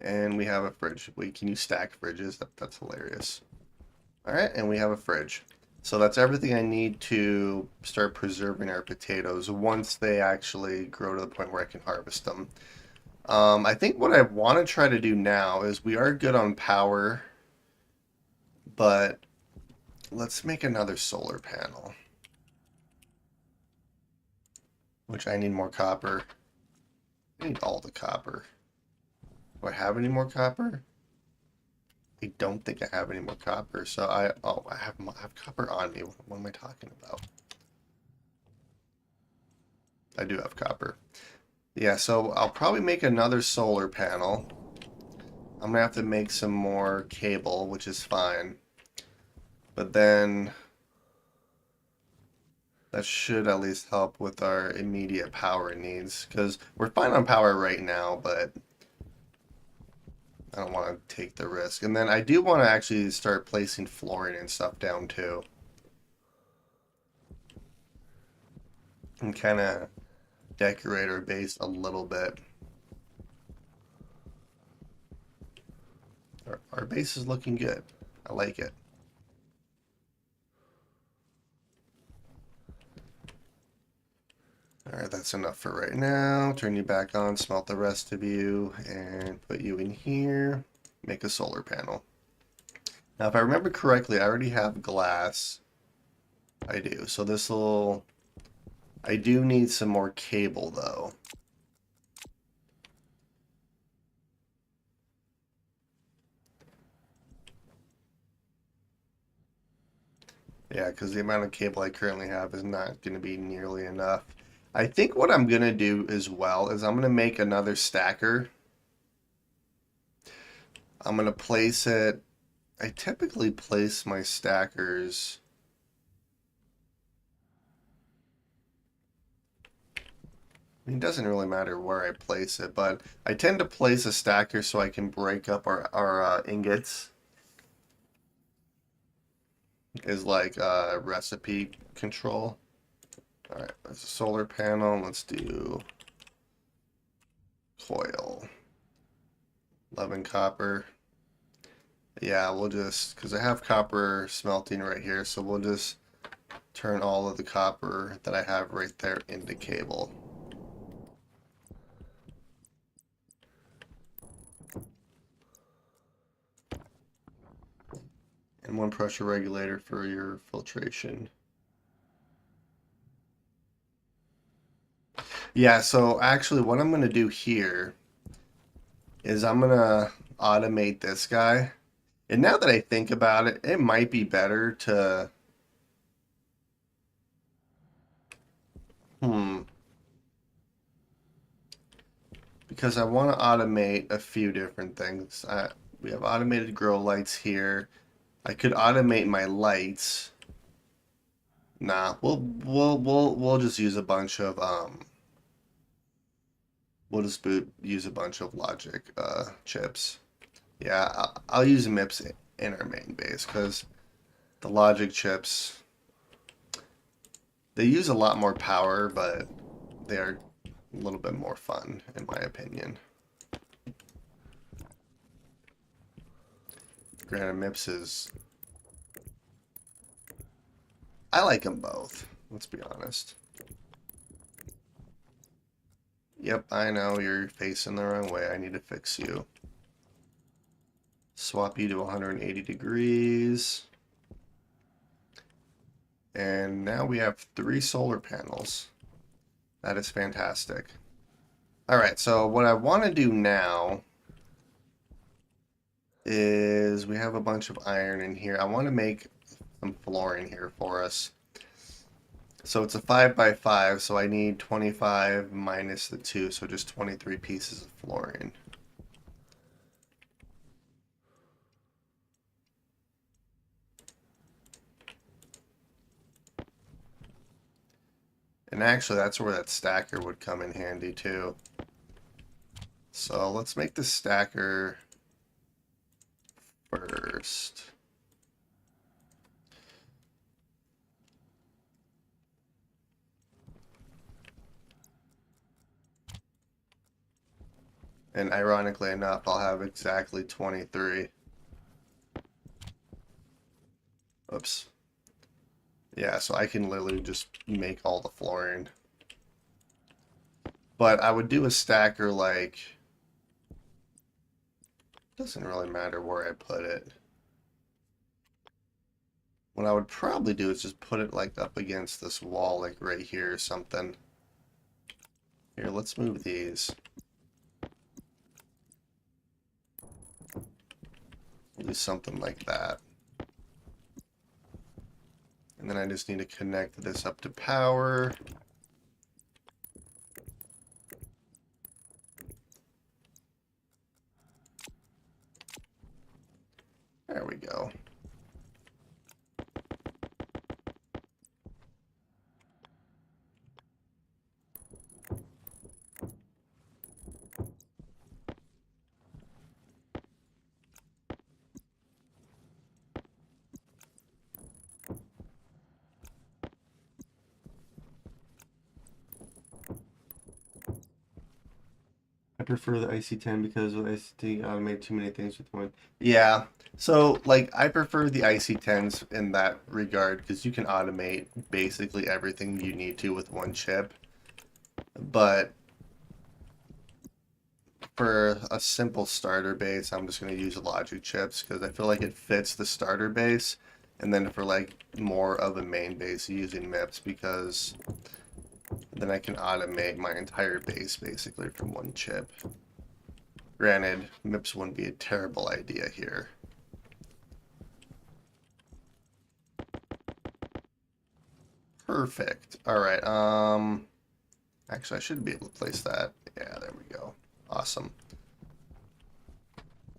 And we have a fridge. Wait, can you stack fridges? That's hilarious. All right, and we have a fridge. So that's everything I need to start preserving our potatoes once they actually grow to the point where I can harvest them. I think what I want to try to do now is we are good on power, but let's make another solar panel, which I need more copper. I need all the copper. Do I have any more copper? I don't think I have any more copper, so I have copper on me. What am I talking about? I do have copper. Yeah, so I'll probably make another solar panel. I'm gonna have to make some more cable, which is fine. But then that should at least help with our immediate power needs, because we're fine on power right now, but I don't want to take the risk. And then I do want to actually start placing flooring and stuff down too. And kind of decorate our base a little bit. Our base is looking good. I like it. Alright, that's enough for right now. Turn you back on, smelt the rest of you, and put you in here. Make a solar panel. Now, if I remember correctly, I already have glass. I do. So this will... I do need some more cable, though. Yeah, because the amount of cable I currently have is not going to be nearly enough. I think what I'm going to do as well is I'm going to make another stacker. I'm going to place it... I typically place my stackers... I mean, it doesn't really matter where I place it, but I tend to place a stacker so I can break up our ingots. Is like recipe control. Alright, that's a solar panel. Let's do coil. 11 copper. Yeah, we'll just, because I have copper smelting right here, so we'll just turn all of the copper that I have right there into cable. And one pressure regulator for your filtration. Yeah, so actually what I'm going to do here is I'm going to automate this guy. And now that I think about it, it might be better to... Because I want to automate a few different things. We have automated grow lights here. I could automate my lights. Nah, we'll just use a bunch of we'll just use a bunch of logic chips. Yeah, I'll use MIPS in our main base because the logic chips, they use a lot more power, but they are a little bit more fun in my opinion. Granted, MIPS is... I like them both, let's be honest. Yep, I know, you're facing the wrong way. I need to fix you. Swap you to 180 degrees. And now we have 3 solar panels. That is fantastic. Alright, so what I want to do now is we have a bunch of iron in here. I want to make some flooring here for us. So it's a 5x5, so I need 25 minus the 2, so just 23 pieces of flooring. And actually, that's where that stacker would come in handy too. So let's make the stacker first. And ironically enough, I'll have exactly 23. Oops. Yeah, so I can literally just make all the flooring. But I would do a stacker like... Doesn't really matter where I put it. What I would probably do is just put it like up against this wall, like right here or something. Here, let's move these. Do something like that. And then I just need to connect this up to power. There we go. I prefer the IC10 because with IC10 you automate too many things with one. Yeah, so like I prefer the IC10s in that regard because you can automate basically everything you need to with one chip. But for a simple starter base, I'm just going to use logic chips because I feel like it fits the starter base. And then for like more of a main base, using MIPS because then I can automate my entire base basically from one chip. Granted, MIPS wouldn't be a terrible idea here. Perfect. Alright, actually I should be able to place that. Yeah, there we go. Awesome.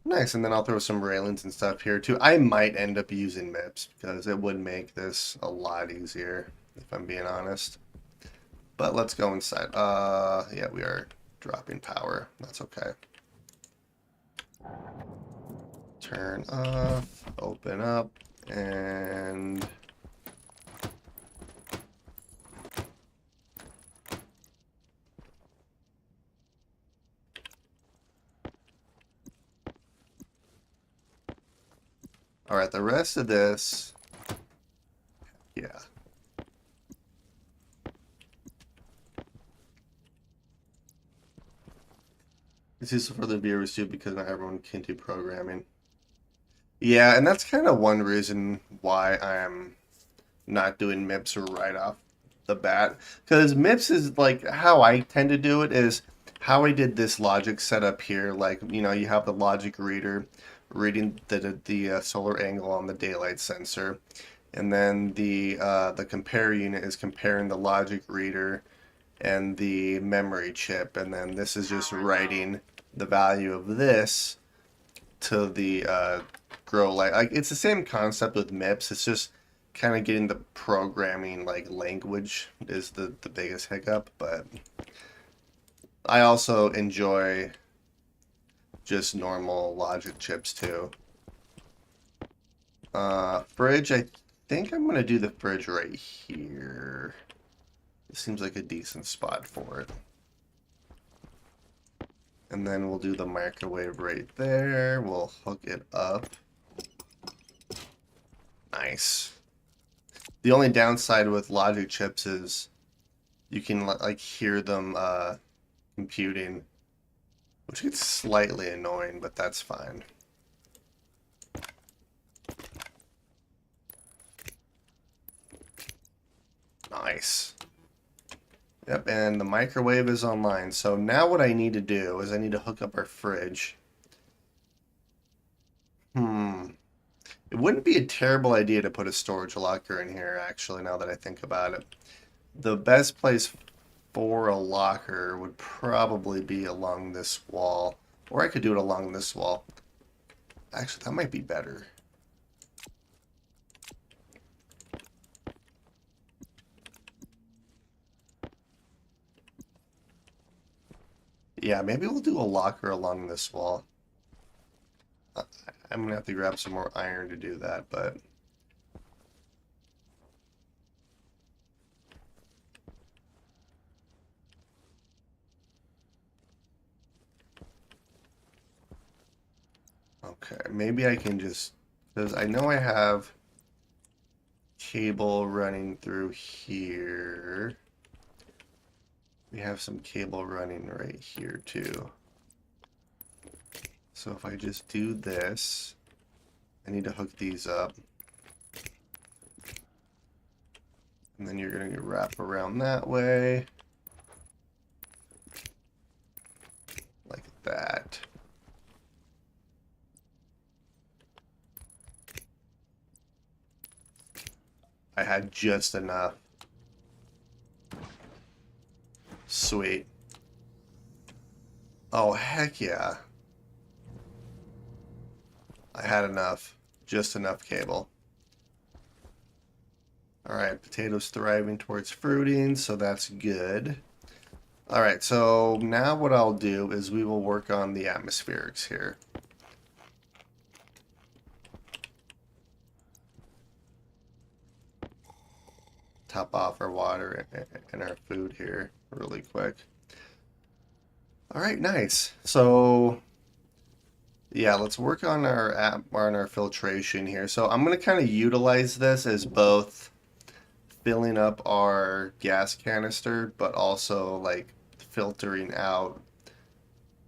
Nice, and then I'll throw some railings and stuff here too. I might end up using MIPS because it would make this a lot easier, if I'm being honest. But let's go inside. Yeah, we are dropping power. That's okay. Turn off, open up, and... Alright, the rest of this... Yeah. It's useful for the viewers too because not everyone can do programming. Yeah, and that's kind of one reason why I'm not doing MIPS right off the bat. Because MIPS is like how I tend to do it is how I did this logic setup here. Like, you know, you have the logic reader reading the solar angle on the daylight sensor. And then the compare unit is comparing the logic reader and the memory chip. And then this is just writing the value of this to the grow light. Like it's the same concept with MIPS. It's just kind of getting the programming like language is the biggest hiccup. But I also enjoy just normal logic chips too. Fridge, I think I'm gonna do the fridge right here. It seems like a decent spot for it. And then we'll do the microwave right there. We'll hook it up. Nice. The only downside with logic chips is you can like hear them computing, which gets slightly annoying, but that's fine. Nice. Yep, and the microwave is online. So now what I need to do is I need to hook up our fridge. It wouldn't be a terrible idea to put a storage locker in here, actually, now that I think about it. The best place for a locker would probably be along this wall. Or I could do it along this wall. Actually, that might be better. Yeah, maybe we'll do a locker along this wall. Uh, I'm gonna have to grab some more iron to do that, but okay, maybe I can just, because I know I have cable running through here. We have some cable running right here too. So if I just do this, I need to hook these up. And then you're going to wrap around that way. Like that. I had just enough. Sweet. Oh, heck yeah. I had enough. Just enough cable. Alright, potatoes thriving towards fruiting, so that's good. Alright, so now what I'll do is we will work on the atmospherics here. Top off our water and our food here really quick. Alright, nice. So yeah, let's work on our filtration here. So I'm gonna kind of utilize this as both filling up our gas canister, but also like filtering out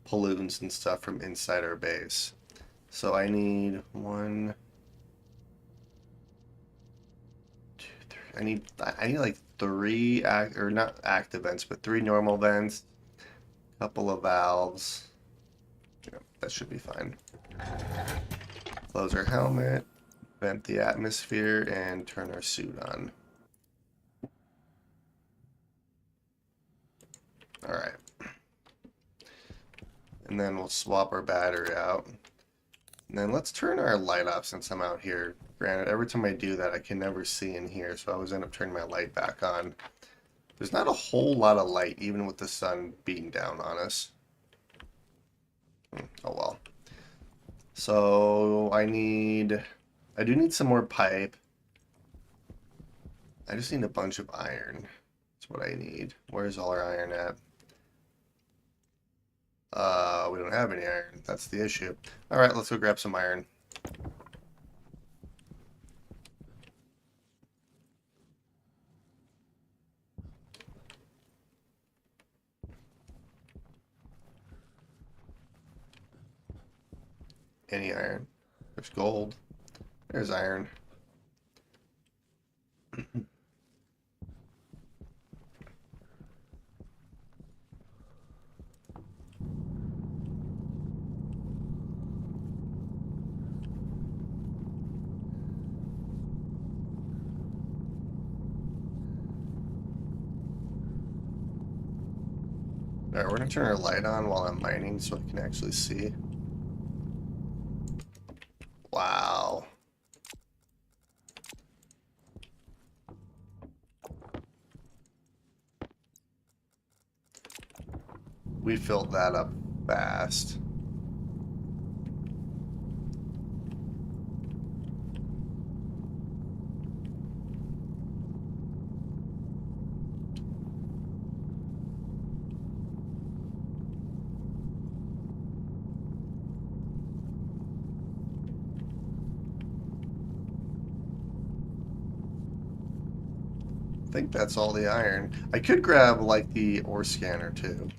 pollutants and stuff from inside our base. So I need one, two, three. I need like three or not active vents, but three normal vents, couple of valves. Yeah, that should be fine. Close our helmet, vent the atmosphere, and turn our suit on. Alright. And then we'll swap our battery out. And then let's turn our light off since I'm out here. Granted, every time I do that, I can never see in here, so I always end up turning my light back on. There's not a whole lot of light, even with the sun beating down on us. Oh well. So I do need some more pipe. I just need a bunch of iron. That's what I need. Where's all our iron at? We don't have any iron. That's the issue. Alright, let's go grab some iron. Any iron. There's gold. There's iron. Alright, we're gonna turn our light on while I'm mining so I can actually see. Wow. We filled that up fast. I think that's all the iron. I could grab like the ore scanner too.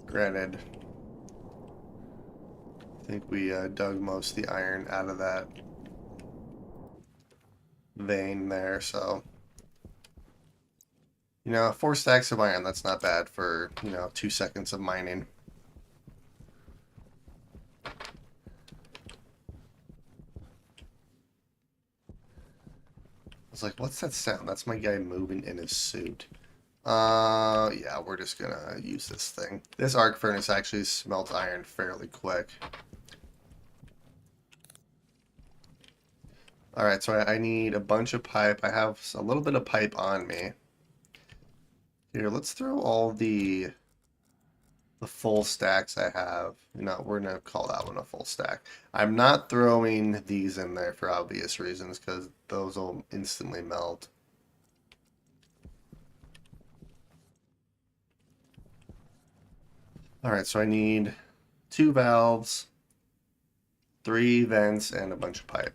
Granted, I think we dug most of the iron out of that vein there, so. You know, 4 stacks of iron, that's not bad for, 2 seconds of mining. I was like, what's that sound? That's my guy moving in his suit. Yeah, we're just gonna use this thing. This arc furnace actually smelts iron fairly quick. Alright, so I need a bunch of pipe. I have a little bit of pipe on me. Here, let's throw all the the full stacks I have. We're gonna call that one a full stack. I'm not throwing these in there for obvious reasons because those will instantly melt. All right, so I need 2 valves, 3 vents, and a bunch of pipe.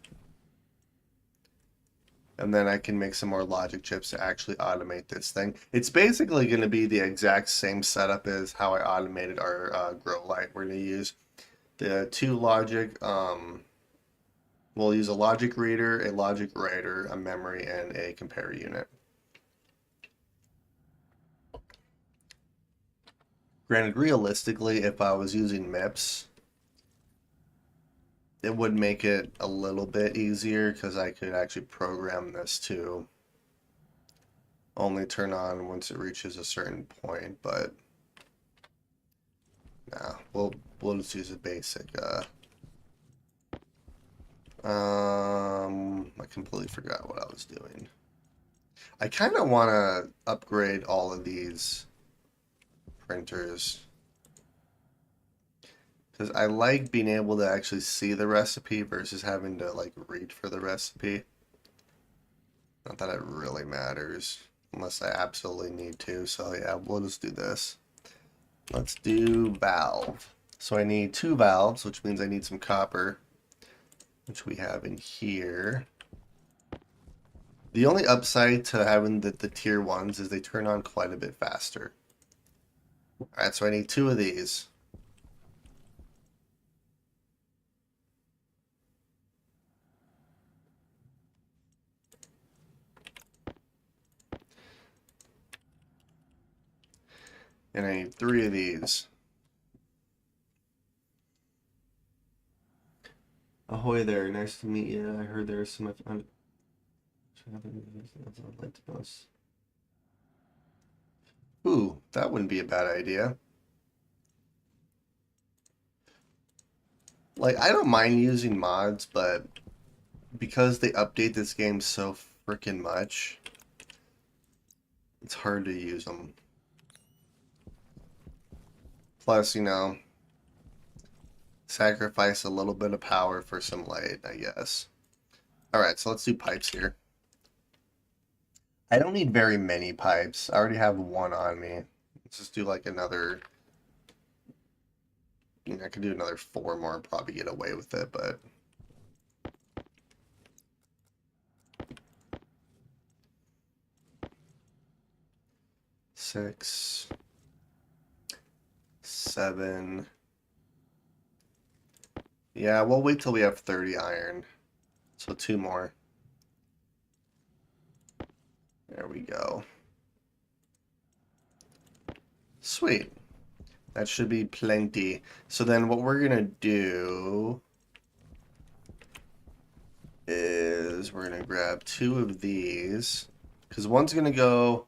And then I can make some more logic chips to actually automate this thing. It's basically going to be the exact same setup as how I automated our grow light. We're going to use the 2 logic. We'll use a logic reader, a logic writer, a memory, and a compare unit. Granted, realistically, if I was using MIPS, it would make it a little bit easier because I could actually program this to only turn on once it reaches a certain point, but nah, we'll just use a basic. I completely forgot what I was doing. I kind of want to upgrade all of these printers because I like being able to actually see the recipe versus having to like read for the recipe. Not that it really matters unless I absolutely need to. So yeah, we'll just do this. Let's do valve. So I need 2 valves, which means I need some copper, which we have in here. The only upside to having the tier 1s is they turn on quite a bit faster. Alright, so I need 2 of these. And I need 3 of these. Ahoy there, nice to meet you. I heard there's some. I'd like to know. Ooh, that wouldn't be a bad idea. Like, I don't mind using mods, but because they update this game so freaking much, it's hard to use them. Plus, sacrifice a little bit of power for some light, I guess. Alright, so let's do pipes here. I don't need very many pipes. I already have 1 on me. Let's just do like another... I could do another 4 more and probably get away with it, but... Six, 7. Yeah, we'll wait till we have 30 iron. So 2 more. There we go. Sweet. That should be plenty. So then what we're going to do is we're going to grab 2 of these. Because one's going to go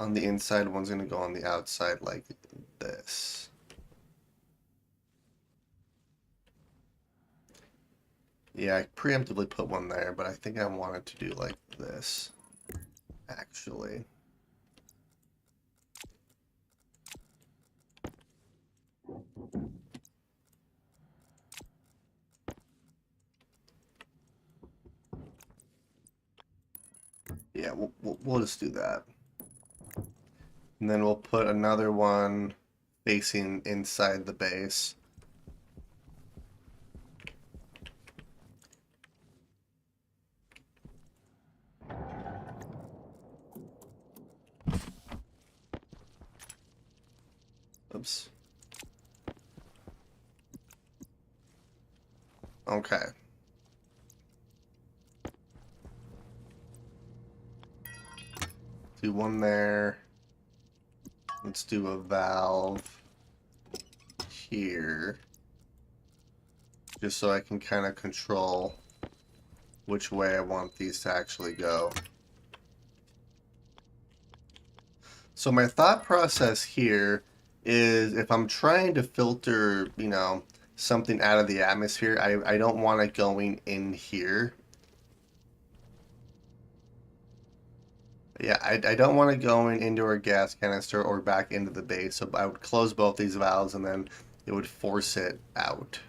on the inside, one's going to go on the outside like this. Yeah, I preemptively put one there, but I think I wanted to do like this, actually. Yeah, we'll just do that. And then we'll put another one facing inside the base. Oops. Okay. Do one there. Let's do a valve here. Just so I can kind of control which way I want these to actually go. So my thought process here is if I'm trying to filter, something out of the atmosphere, I don't want it going in here. Yeah, I don't want to go in into our gas canister or back into the base, so I would close both these valves and then it would force it out.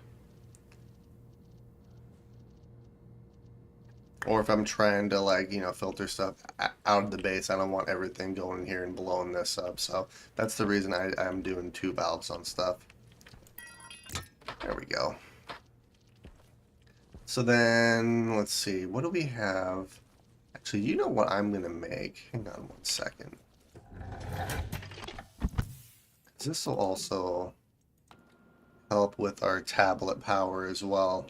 Or if I'm trying to like, filter stuff out of the base, I don't want everything going in here and blowing this up. So that's the reason I'm doing two valves on stuff. There we go. So then, let's see, what do we have? Actually, you know what I'm going to make? Hang on 1 second. This will also help with our tablet power as well.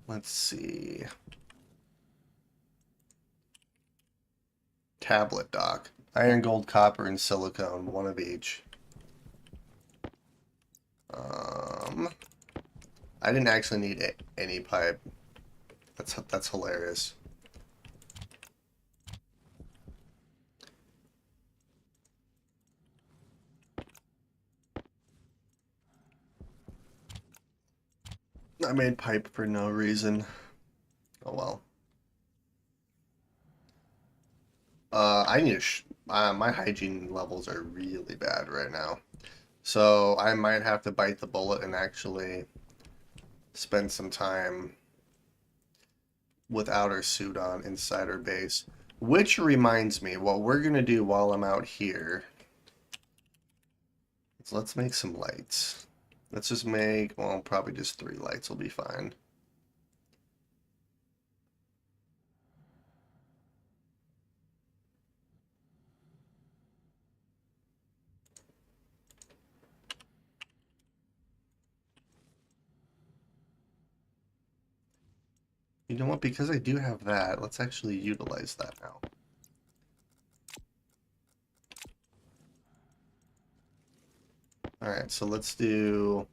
Let's see. Tablet dock. Iron, gold, copper, and silicone. One of each. I didn't actually need any pipe. That's hilarious. I made pipe for no reason. Oh well. I need my hygiene levels are really bad right now. So I might have to bite the bullet and actually spend some time without our suit on inside our base. Which reminds me, what we're going to do while I'm out here is let's make some lights. Let's just make, well, probably just 3 lights will be fine. You know what? Because I do have that, let's actually utilize that now. Alright, so let's do...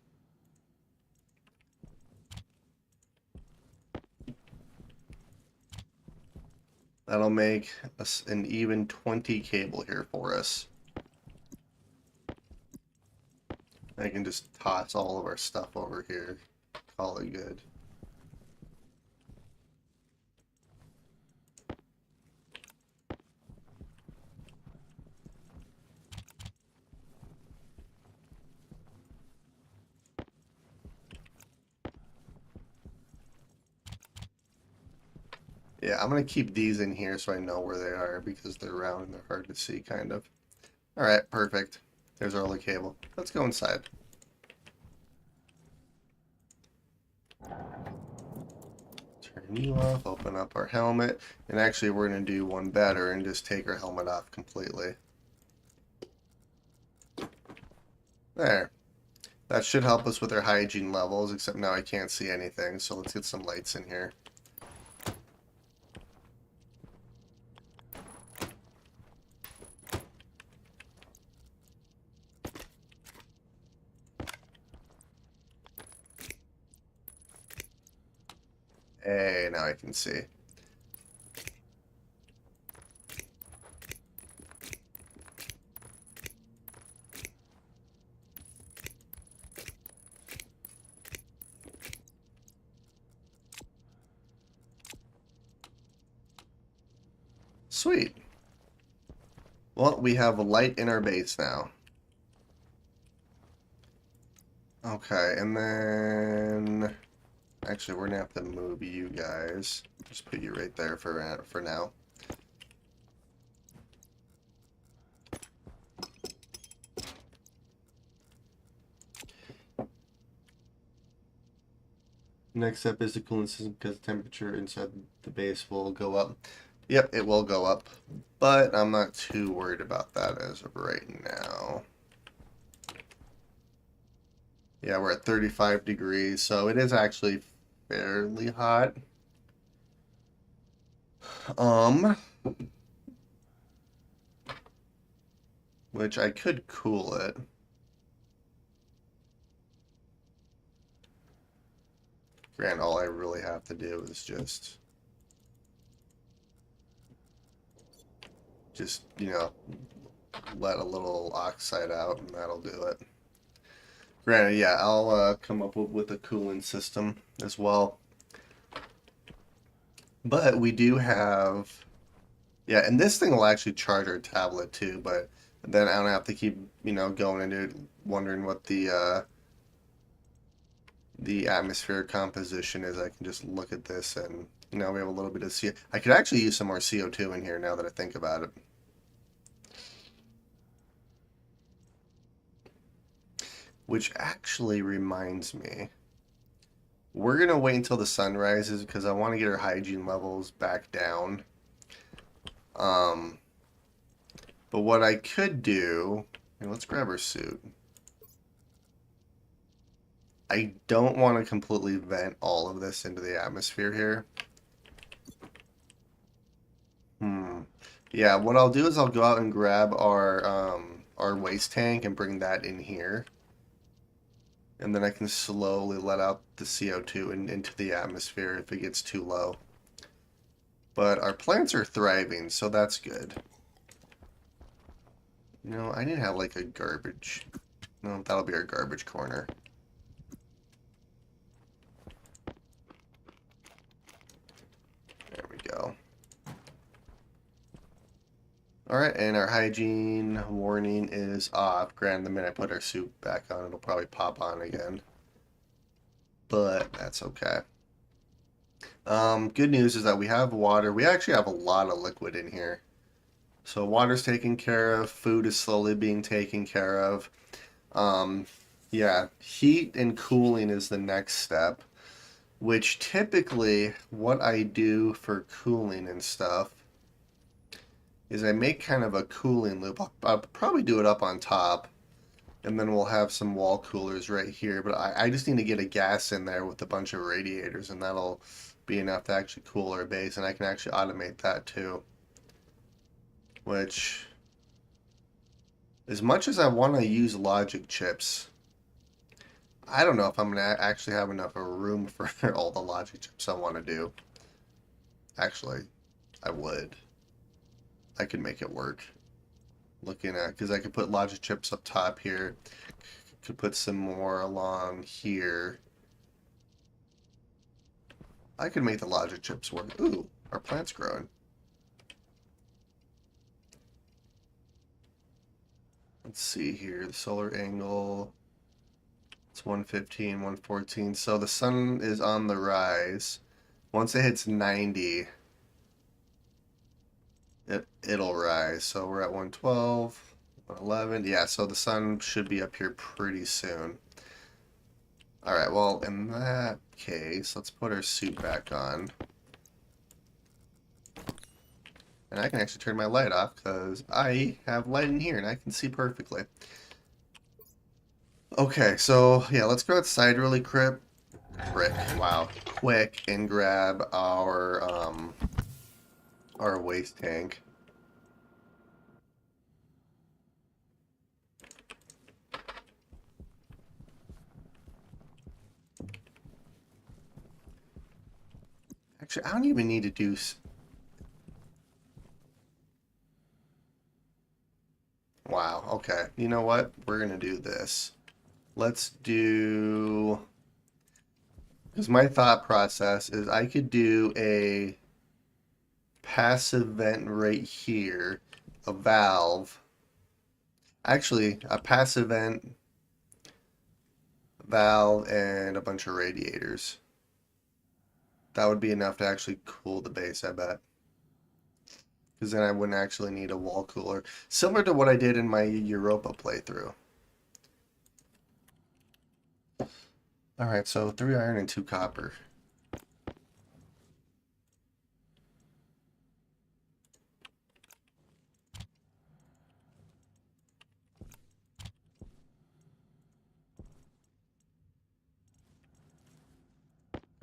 That'll make us an even 20 cable here for us. I can just toss all of our stuff over here. Call it good. Yeah, I'm going to keep these in here so I know where they are because they're round and they're hard to see, kind of. Alright, perfect. There's our other cable. Let's go inside. Turn you off, open up our helmet, and actually we're going to do one better and just take our helmet off completely. There. That should help us with our hygiene levels, except now I can't see anything, so let's get some lights in here. Hey, now I can see. Sweet. Well, we have a light in our base now. Okay, and then... Actually, we're gonna have to move you guys. Just put you right there for now. Next step is the cooling system because the temperature inside the base will go up. Yep, it will go up, but I'm not too worried about that as of right now. Yeah, we're at 35 degrees, so it is actually fairly hot. Which I could cool it. Grant, all I really have to do is just, let a little oxide out and that'll do it. Granted, yeah, I'll come up with a cooling system as well. But we do have, yeah, and this thing will actually charge our tablet too, but then I don't have to keep, going into it wondering what the atmosphere composition is. I can just look at this and, we have a little bit of CO. I could actually use some more CO2 in here now that I think about it. Which actually reminds me, we're going to wait until the sun rises because I want to get our hygiene levels back down. Um, but what I could do, let's grab our suit. I don't want to completely vent all of this into the atmosphere here. Yeah, what I'll do is I'll go out and grab our waste tank and bring that in here. And then I can slowly let out the CO2 into the atmosphere if it gets too low. But our plants are thriving, so that's good. I need to have like a garbage. No, that'll be our garbage corner. There we go. Alright, and our hygiene warning is off. Granted, the minute I put our suit back on, it'll probably pop on again. But that's okay. Good news is that we have water. We actually have a lot of liquid in here. So water's taken care of. Food is slowly being taken care of. Yeah, heat and cooling is the next step. Which typically, what I do for cooling and stuff is I make kind of a cooling loop. I'll probably do it up on top, and then we'll have some wall coolers right here. But I just need to get a gas in there with a bunch of radiators, and that'll be enough to actually cool our base. And I can actually automate that too. Which, as much as I want to use logic chips, I don't know if I'm going to actually have enough room for all the logic chips I want to do. Actually, I would. I could make it work. Looking at, because I could put logic chips up top here. Could put some more along here. I could make the logic chips work. Ooh, our plant's growing. Let's see here. The solar angle. It's 115, 114. So the sun is on the rise. Once it hits 90, it'll rise. So we're at 112, 111. Yeah, so the sun should be up here pretty soon. Alright, well, in that case, let's put our suit back on. And I can actually turn my light off because I have light in here and I can see perfectly. Okay, so yeah, let's go outside really quick. Quick, and grab our waste tank. Actually, I don't even need to do. Wow. Okay. You know what? We're gonna do this. Let's do. Because my thought process is I could do a passive vent right here, a valve. Actually, a passive vent, valve, and a bunch of radiators. That would be enough to actually cool the base, I bet. Because then I wouldn't actually need a wall cooler. Similar to what I did in my Europa playthrough. Alright, so 3 iron and 2 copper.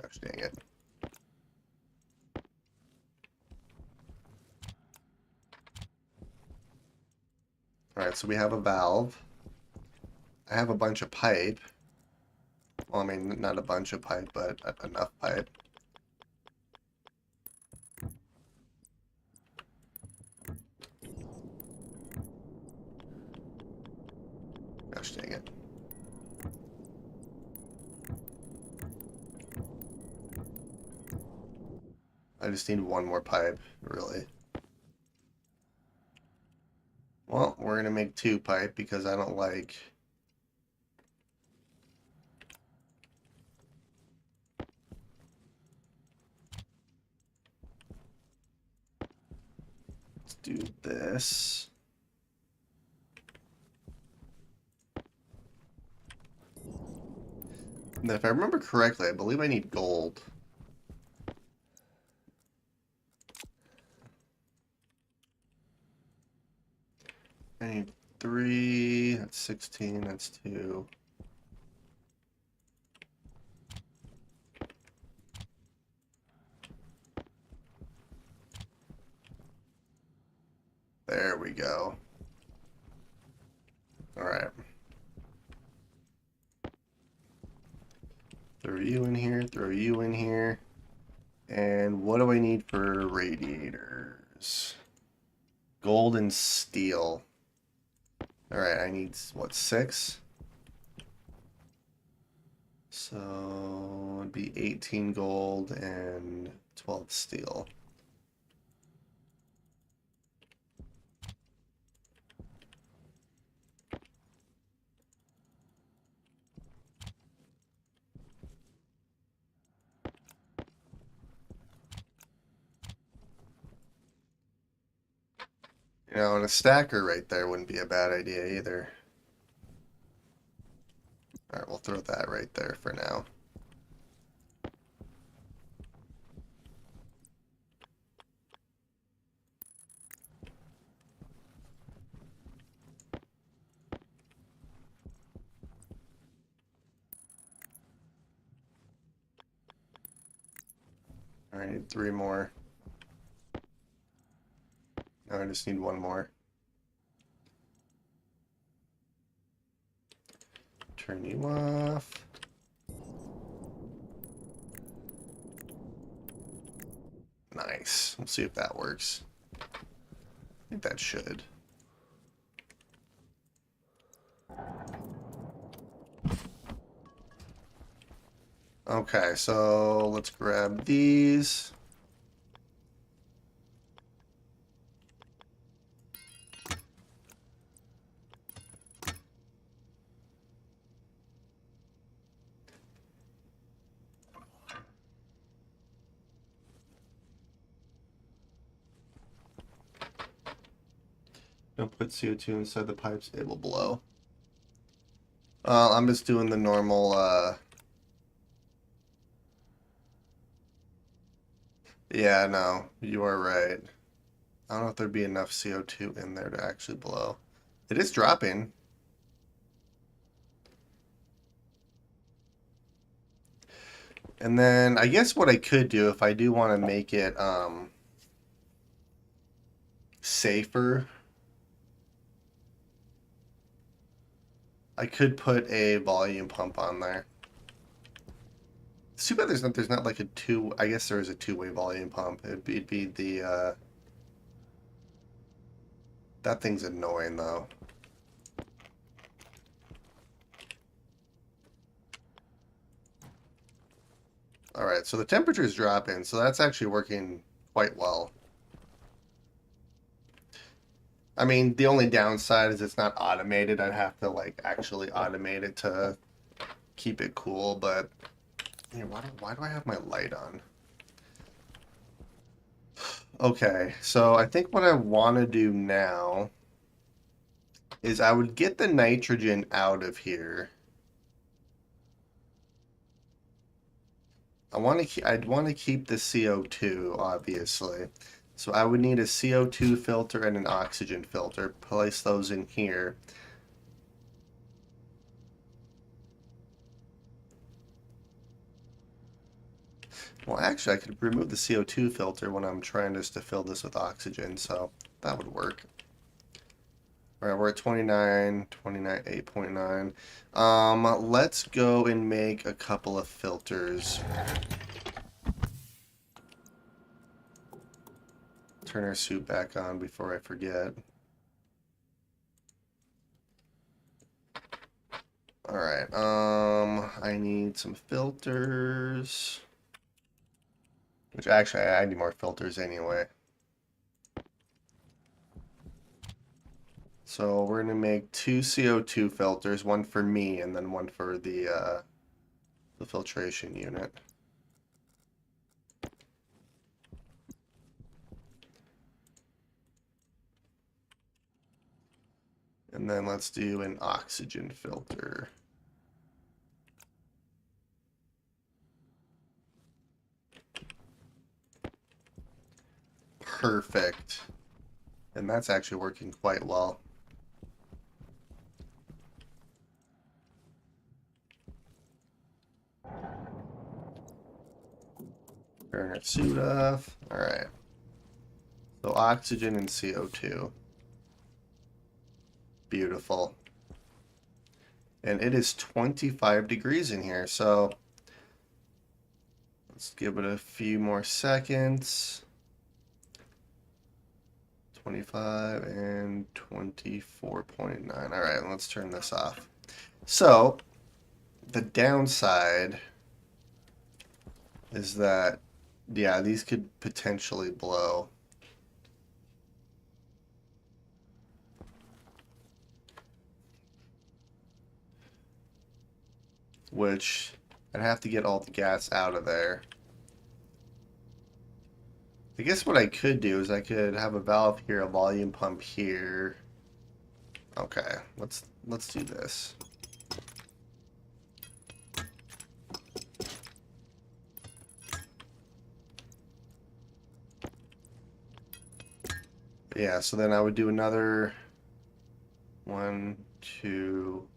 Gosh dang it. Alright, so we have a valve. I have a bunch of pipe. Well, I mean, not a bunch of pipe, but enough pipe. Gosh dang it. I just need one more pipe, really. Well, we're gonna make 2 pipe because I don't like... Let's do this. And if I remember correctly, I believe I need gold. I need 3, that's 16, that's 2. There we go. Alright. Throw you in here, throw you in here. And what do I need for radiators? Gold and steel. Alright, I need, what, 6? So, it'd be 18 gold and 12 steel. You know, and a stacker right there wouldn't be a bad idea either. Alright, we'll throw that right there for now. Alright, I need 3 more. Now I just need 1 more. Turn you off. Nice. We'll see if that works. I think that should. Okay, so let's grab these. Don't put CO2 inside the pipes, it will blow. I'm just doing the normal, yeah, no, you are right. I don't know if there'd be enough CO2 in there to actually blow. It is dropping. And then I guess what I could do if I do want to make it safer, I could put a volume pump on there. It's too bad there's not like a two. I guess there is a two-way volume pump. It'd be the that thing's annoying though. All right, so the temperature is dropping, so that's actually working quite well. I mean, the only downside is it's not automated. I'd have to like actually automate it to keep it cool, but yeah, why do I have my light on? Okay, so I think what I want to do now is I would get the nitrogen out of here. I'd want to keep the CO2, obviously. So I would need a CO2 filter and an oxygen filter. Place those in here. Well, actually, I could remove the CO2 filter when I'm trying just to fill this with oxygen, so that would work. All right, we're at 29, 29, 8.9. Let's go and make a couple of filters. Turn our suit back on before I forget. All right, I need some filters. Which actually, I need more filters anyway. So we're going to make 2 CO2 filters, one for me and then one for the filtration unit. And then let's do an oxygen filter. Perfect. And that's actually working quite well. Turn our suit off. Alright. So oxygen and CO2. Beautiful. And it is 25 degrees in here, so let's give it a few more seconds. 25 and 24.9. All right, let's turn this off. So the downside is that, yeah, these could potentially blow. Which I'd have to get all the gas out of there. I guess what I could do is I could have a valve here, a volume pump here. Okay, let's do this. Yeah, so then I would do another 1, 2.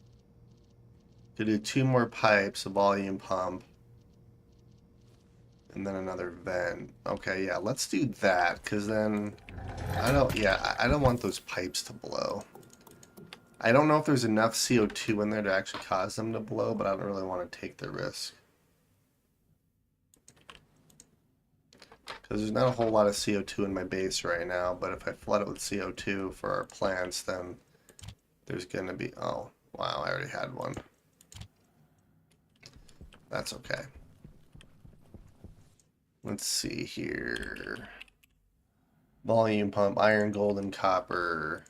To do 2 more pipes, a volume pump, and then another vent. Okay, yeah, let's do that, because then I don't want those pipes to blow. I don't know if there's enough CO2 in there to actually cause them to blow, but I don't really want to take the risk. Because there's not a whole lot of CO2 in my base right now, but if I flood it with CO2 for our plants, then there's going to be... Oh, wow, I already had one. That's okay. Let's see here. Volume pump, iron, gold, and copper.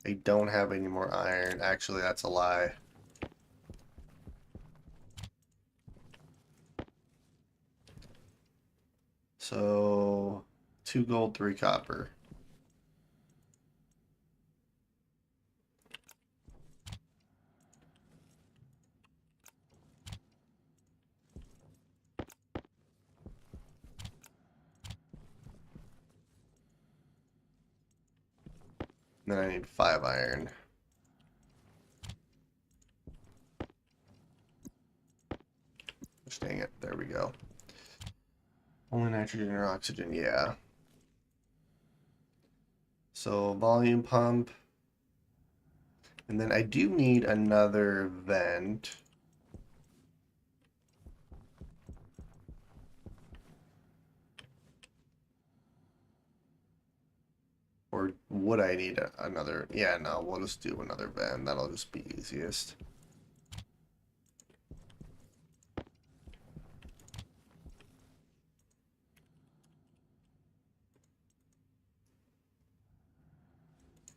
I don't have any more iron. Actually, that's a lie. So, 2 gold, 3 copper. Then I need 5 iron. Dang it, there we go. Only nitrogen or oxygen, yeah. So volume pump. And then I do need another vent. Or would I need another? Yeah, no, we'll just do another vent. That'll just be easiest.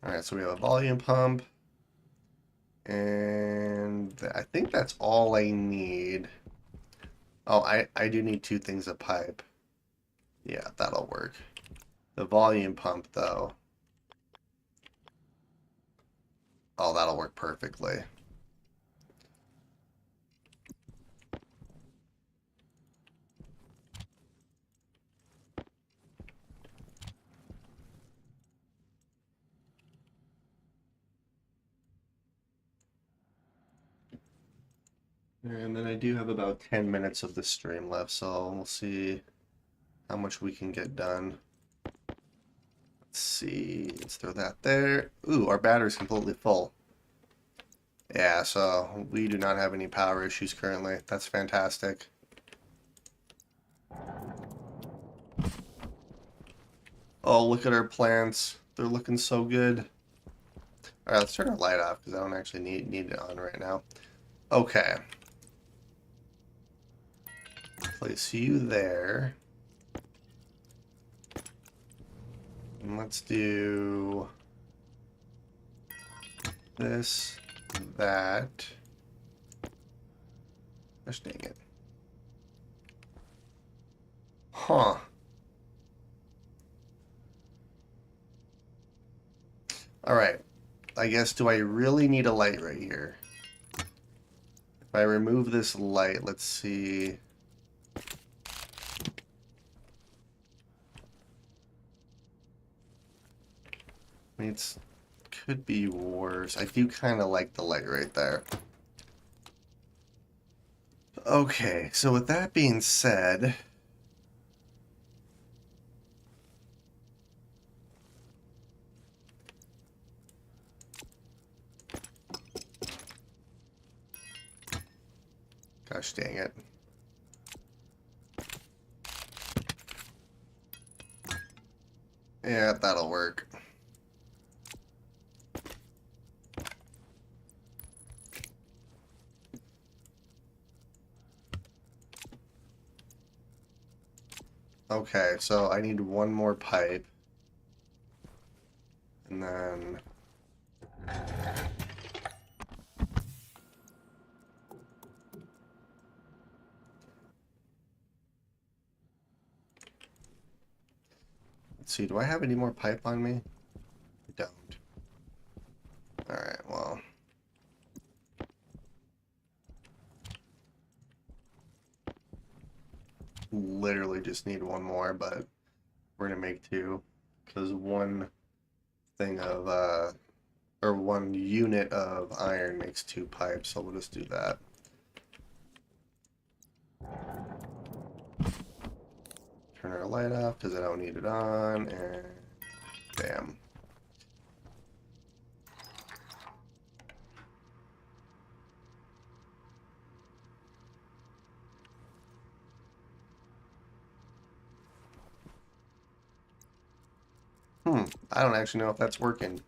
Alright, so we have a volume pump. And I think that's all I need. Oh, I do need 2 things of pipe. Yeah, that'll work. The volume pump, though. Oh, that'll work perfectly. And then I do have about 10 minutes of the stream left, so we'll see how much we can get done. Let's see, let's throw that there. Ooh, our battery's completely full. Yeah, so we do not have any power issues currently. That's fantastic. Oh, look at our plants. They're looking so good. Alright, let's turn our light off because I don't actually need it on right now. Okay. Place you there. And let's do this, that. Gosh dang it. Huh. Alright. I guess, do I really need a light right here? If I remove this light, let's see. I mean, it's could be worse. I do kind of like the light right there. Okay, so with that being said, gosh dang it. Yeah, that'll work. Okay, so I need one more pipe. And then... Let's see, do I have any more pipe on me? I don't. Alright, well... Literally just need one more, but we're gonna make two. Because one thing of, or one unit of iron makes two pipes, so we'll just do that. Turn our light off because I don't need it on, and bam. I don't actually know if that's working.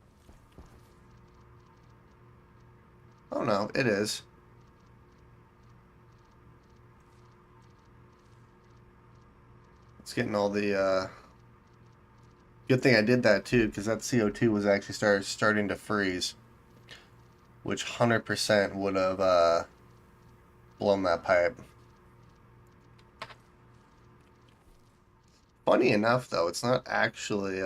Oh no, it is. It's getting all the, good thing I did that too, because that CO2 was actually starting to freeze. Which 100% would have, blown that pipe. Funny enough, though, it's not actually,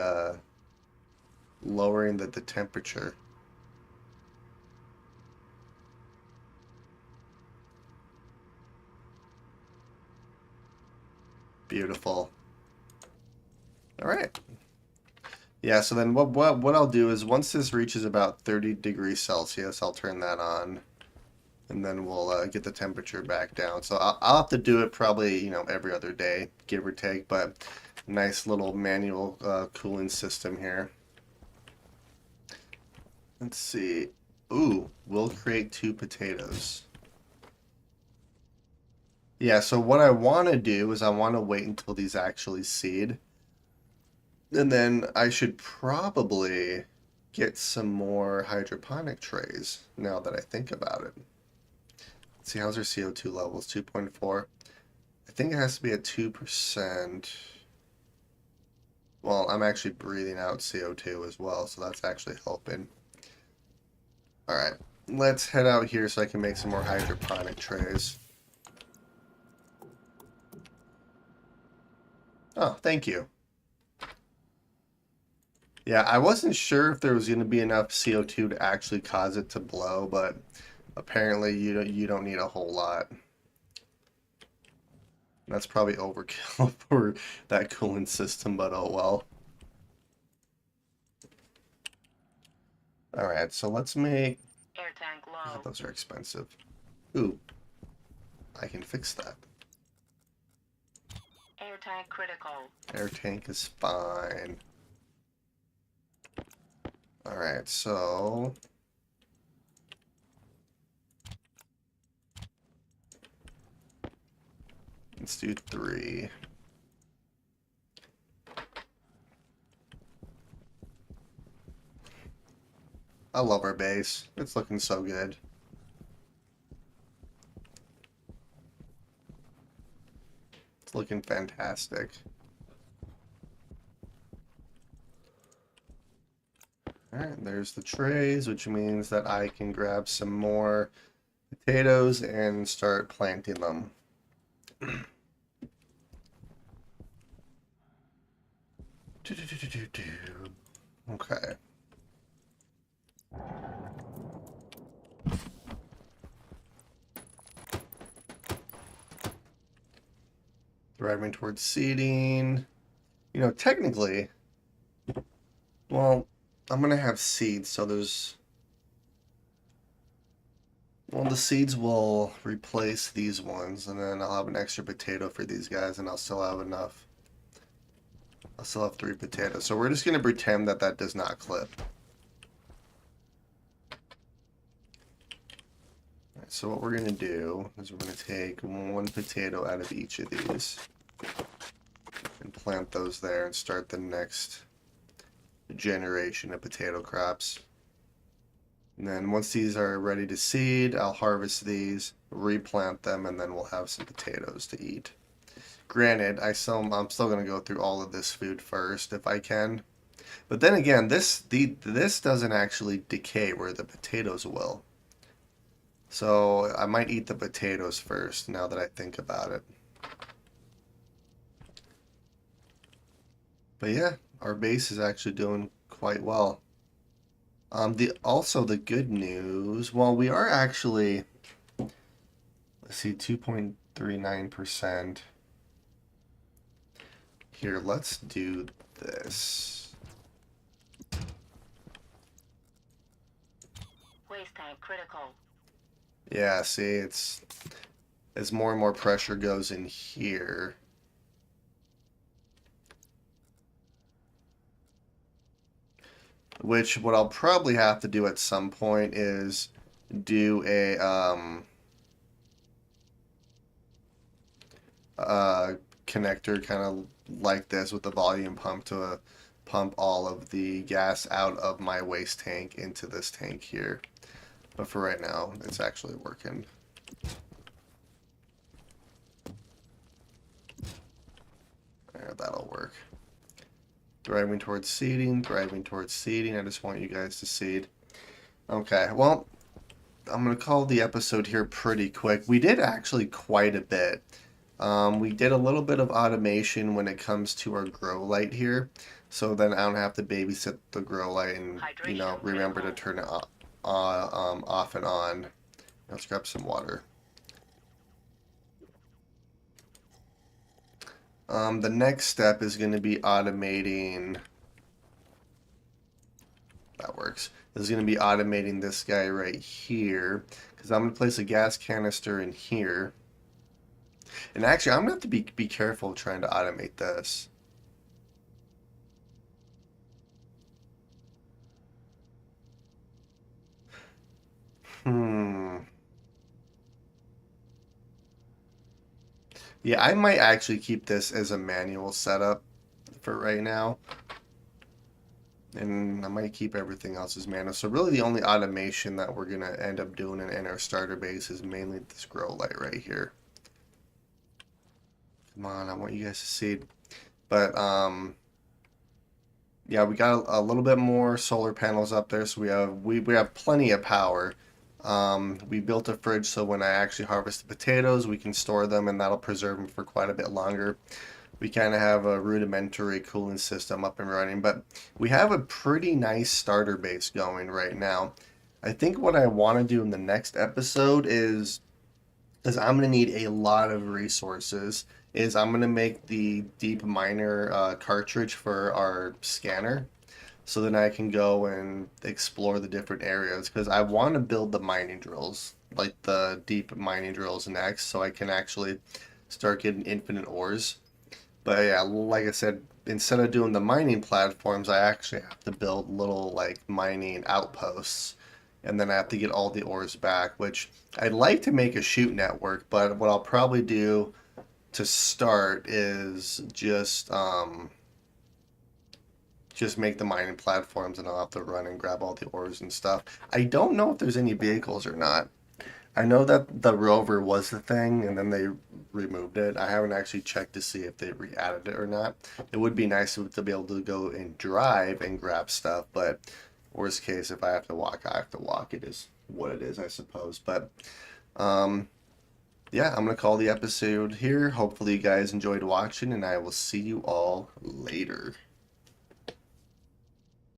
lowering the temperature. Beautiful. All right. Yeah, so then what I'll do is once this reaches about 30 degrees Celsius, I'll turn that on, and then we'll get the temperature back down. So I'll have to do it probably, you know, every other day, give or take, but nice little manual cooling system here. Let's see. Ooh, we'll create 2 potatoes. Yeah, so what I want to do is I want to wait until these actually seed. And then I should probably get some more hydroponic trays now that I think about it. Let's see, how's our CO2 levels? 2.4. I think it has to be at 2%. Well, I'm actually breathing out CO2 as well, so that's actually helping. Alright, let's head out here so I can make some more hydroponic trays. Oh, thank you. Yeah, I wasn't sure if there was going to be enough CO2 to actually cause it to blow, but apparently you don't need a whole lot. That's probably overkill for that cooling system, but oh well. Alright, so let's make... Air tank God, low. those are expensive. Ooh, I can fix that. Air tank critical. Air tank is fine. Alright, so... let's do 3. I love our base. It's looking so good. It's looking fantastic. Alright, there's the trays, which means that I can grab some more potatoes and start planting them. Okay. Driving towards seeding. You know, technically, well, I'm gonna have seeds, so there's... Well, the seeds will replace these ones, and then I'll have an extra potato for these guys, and I'll still have enough. I'll still have 3 potatoes. So we're just gonna pretend that that does not clip. Alright, so what we're gonna do is we're gonna take 1 potato out of each of these and plant those there and start the next generation of potato crops. And then once these are ready to seed, I'll harvest these, replant them, and then we'll have some potatoes to eat. Granted, I'm still going to go through all of this food first if I can. But then again, this doesn't actually decay where the potatoes will. So I might eat the potatoes first now that I think about it. But yeah, our base is actually doing quite well. Also the good news, well, we are actually, let's see, 2.39%. Here, let's do this. Waste tank critical. Yeah, see, it's as more and more pressure goes in here. Which, what I'll probably have to do at some point is do a connector kind of like this with the volume pump to pump all of the gas out of my waste tank into this tank here. But for right now, it's actually working. There, that'll work. Driving towards seeding, driving towards seeding. I just want you guys to seed. Okay, well, I'm going to call the episode here pretty quick. We did actually quite a bit. We did a little bit of automation when it comes to our grow light here. So then I don't have to babysit the grow light and, you know, remember to turn it off and on. Let's grab some water. The next step is going to be automating. That works. This is going to be automating this guy right here, because I'm going to place a gas canister in here. And actually, I'm going to have to be careful trying to automate this. Yeah, I might actually keep this as a manual setup for right now. And I might keep everything else as manual. So really the only automation that we're going to end up doing in our starter base is mainly this grow light right here. Come on, I want you guys to see. But, yeah, we got a little bit more solar panels up there, so we have plenty of power. We built a fridge so when I actually harvest the potatoes, we can store them and that'll preserve them for quite a bit longer. We kind of have a rudimentary cooling system up and running, but we have a pretty nice starter base going right now. I think what I want to do in the next episode is I'm going to need a lot of resources, is I'm going to make the deep miner cartridge for our scanner. So then I can go and explore the different areas, because I want to build the mining drills, like the deep mining drills next, so I can actually start getting infinite ores. But yeah, like I said, instead of doing the mining platforms, I actually have to build little like mining outposts. And then I have to get all the ores back, which I'd like to make a shoot network, but what I'll probably do to start is just make the mining platforms, and I'll have to run and grab all the ores and stuff. I don't know if there's any vehicles or not. I know that the rover was the thing, and then they removed it. I haven't actually checked to see if they re-added it or not. It would be nice to be able to go and drive and grab stuff, but Worst case, if I have to walk, I have to walk. It is what it is, I suppose. But yeah, I'm gonna call the episode here. Hopefully, you guys enjoyed watching, and I will see you all later.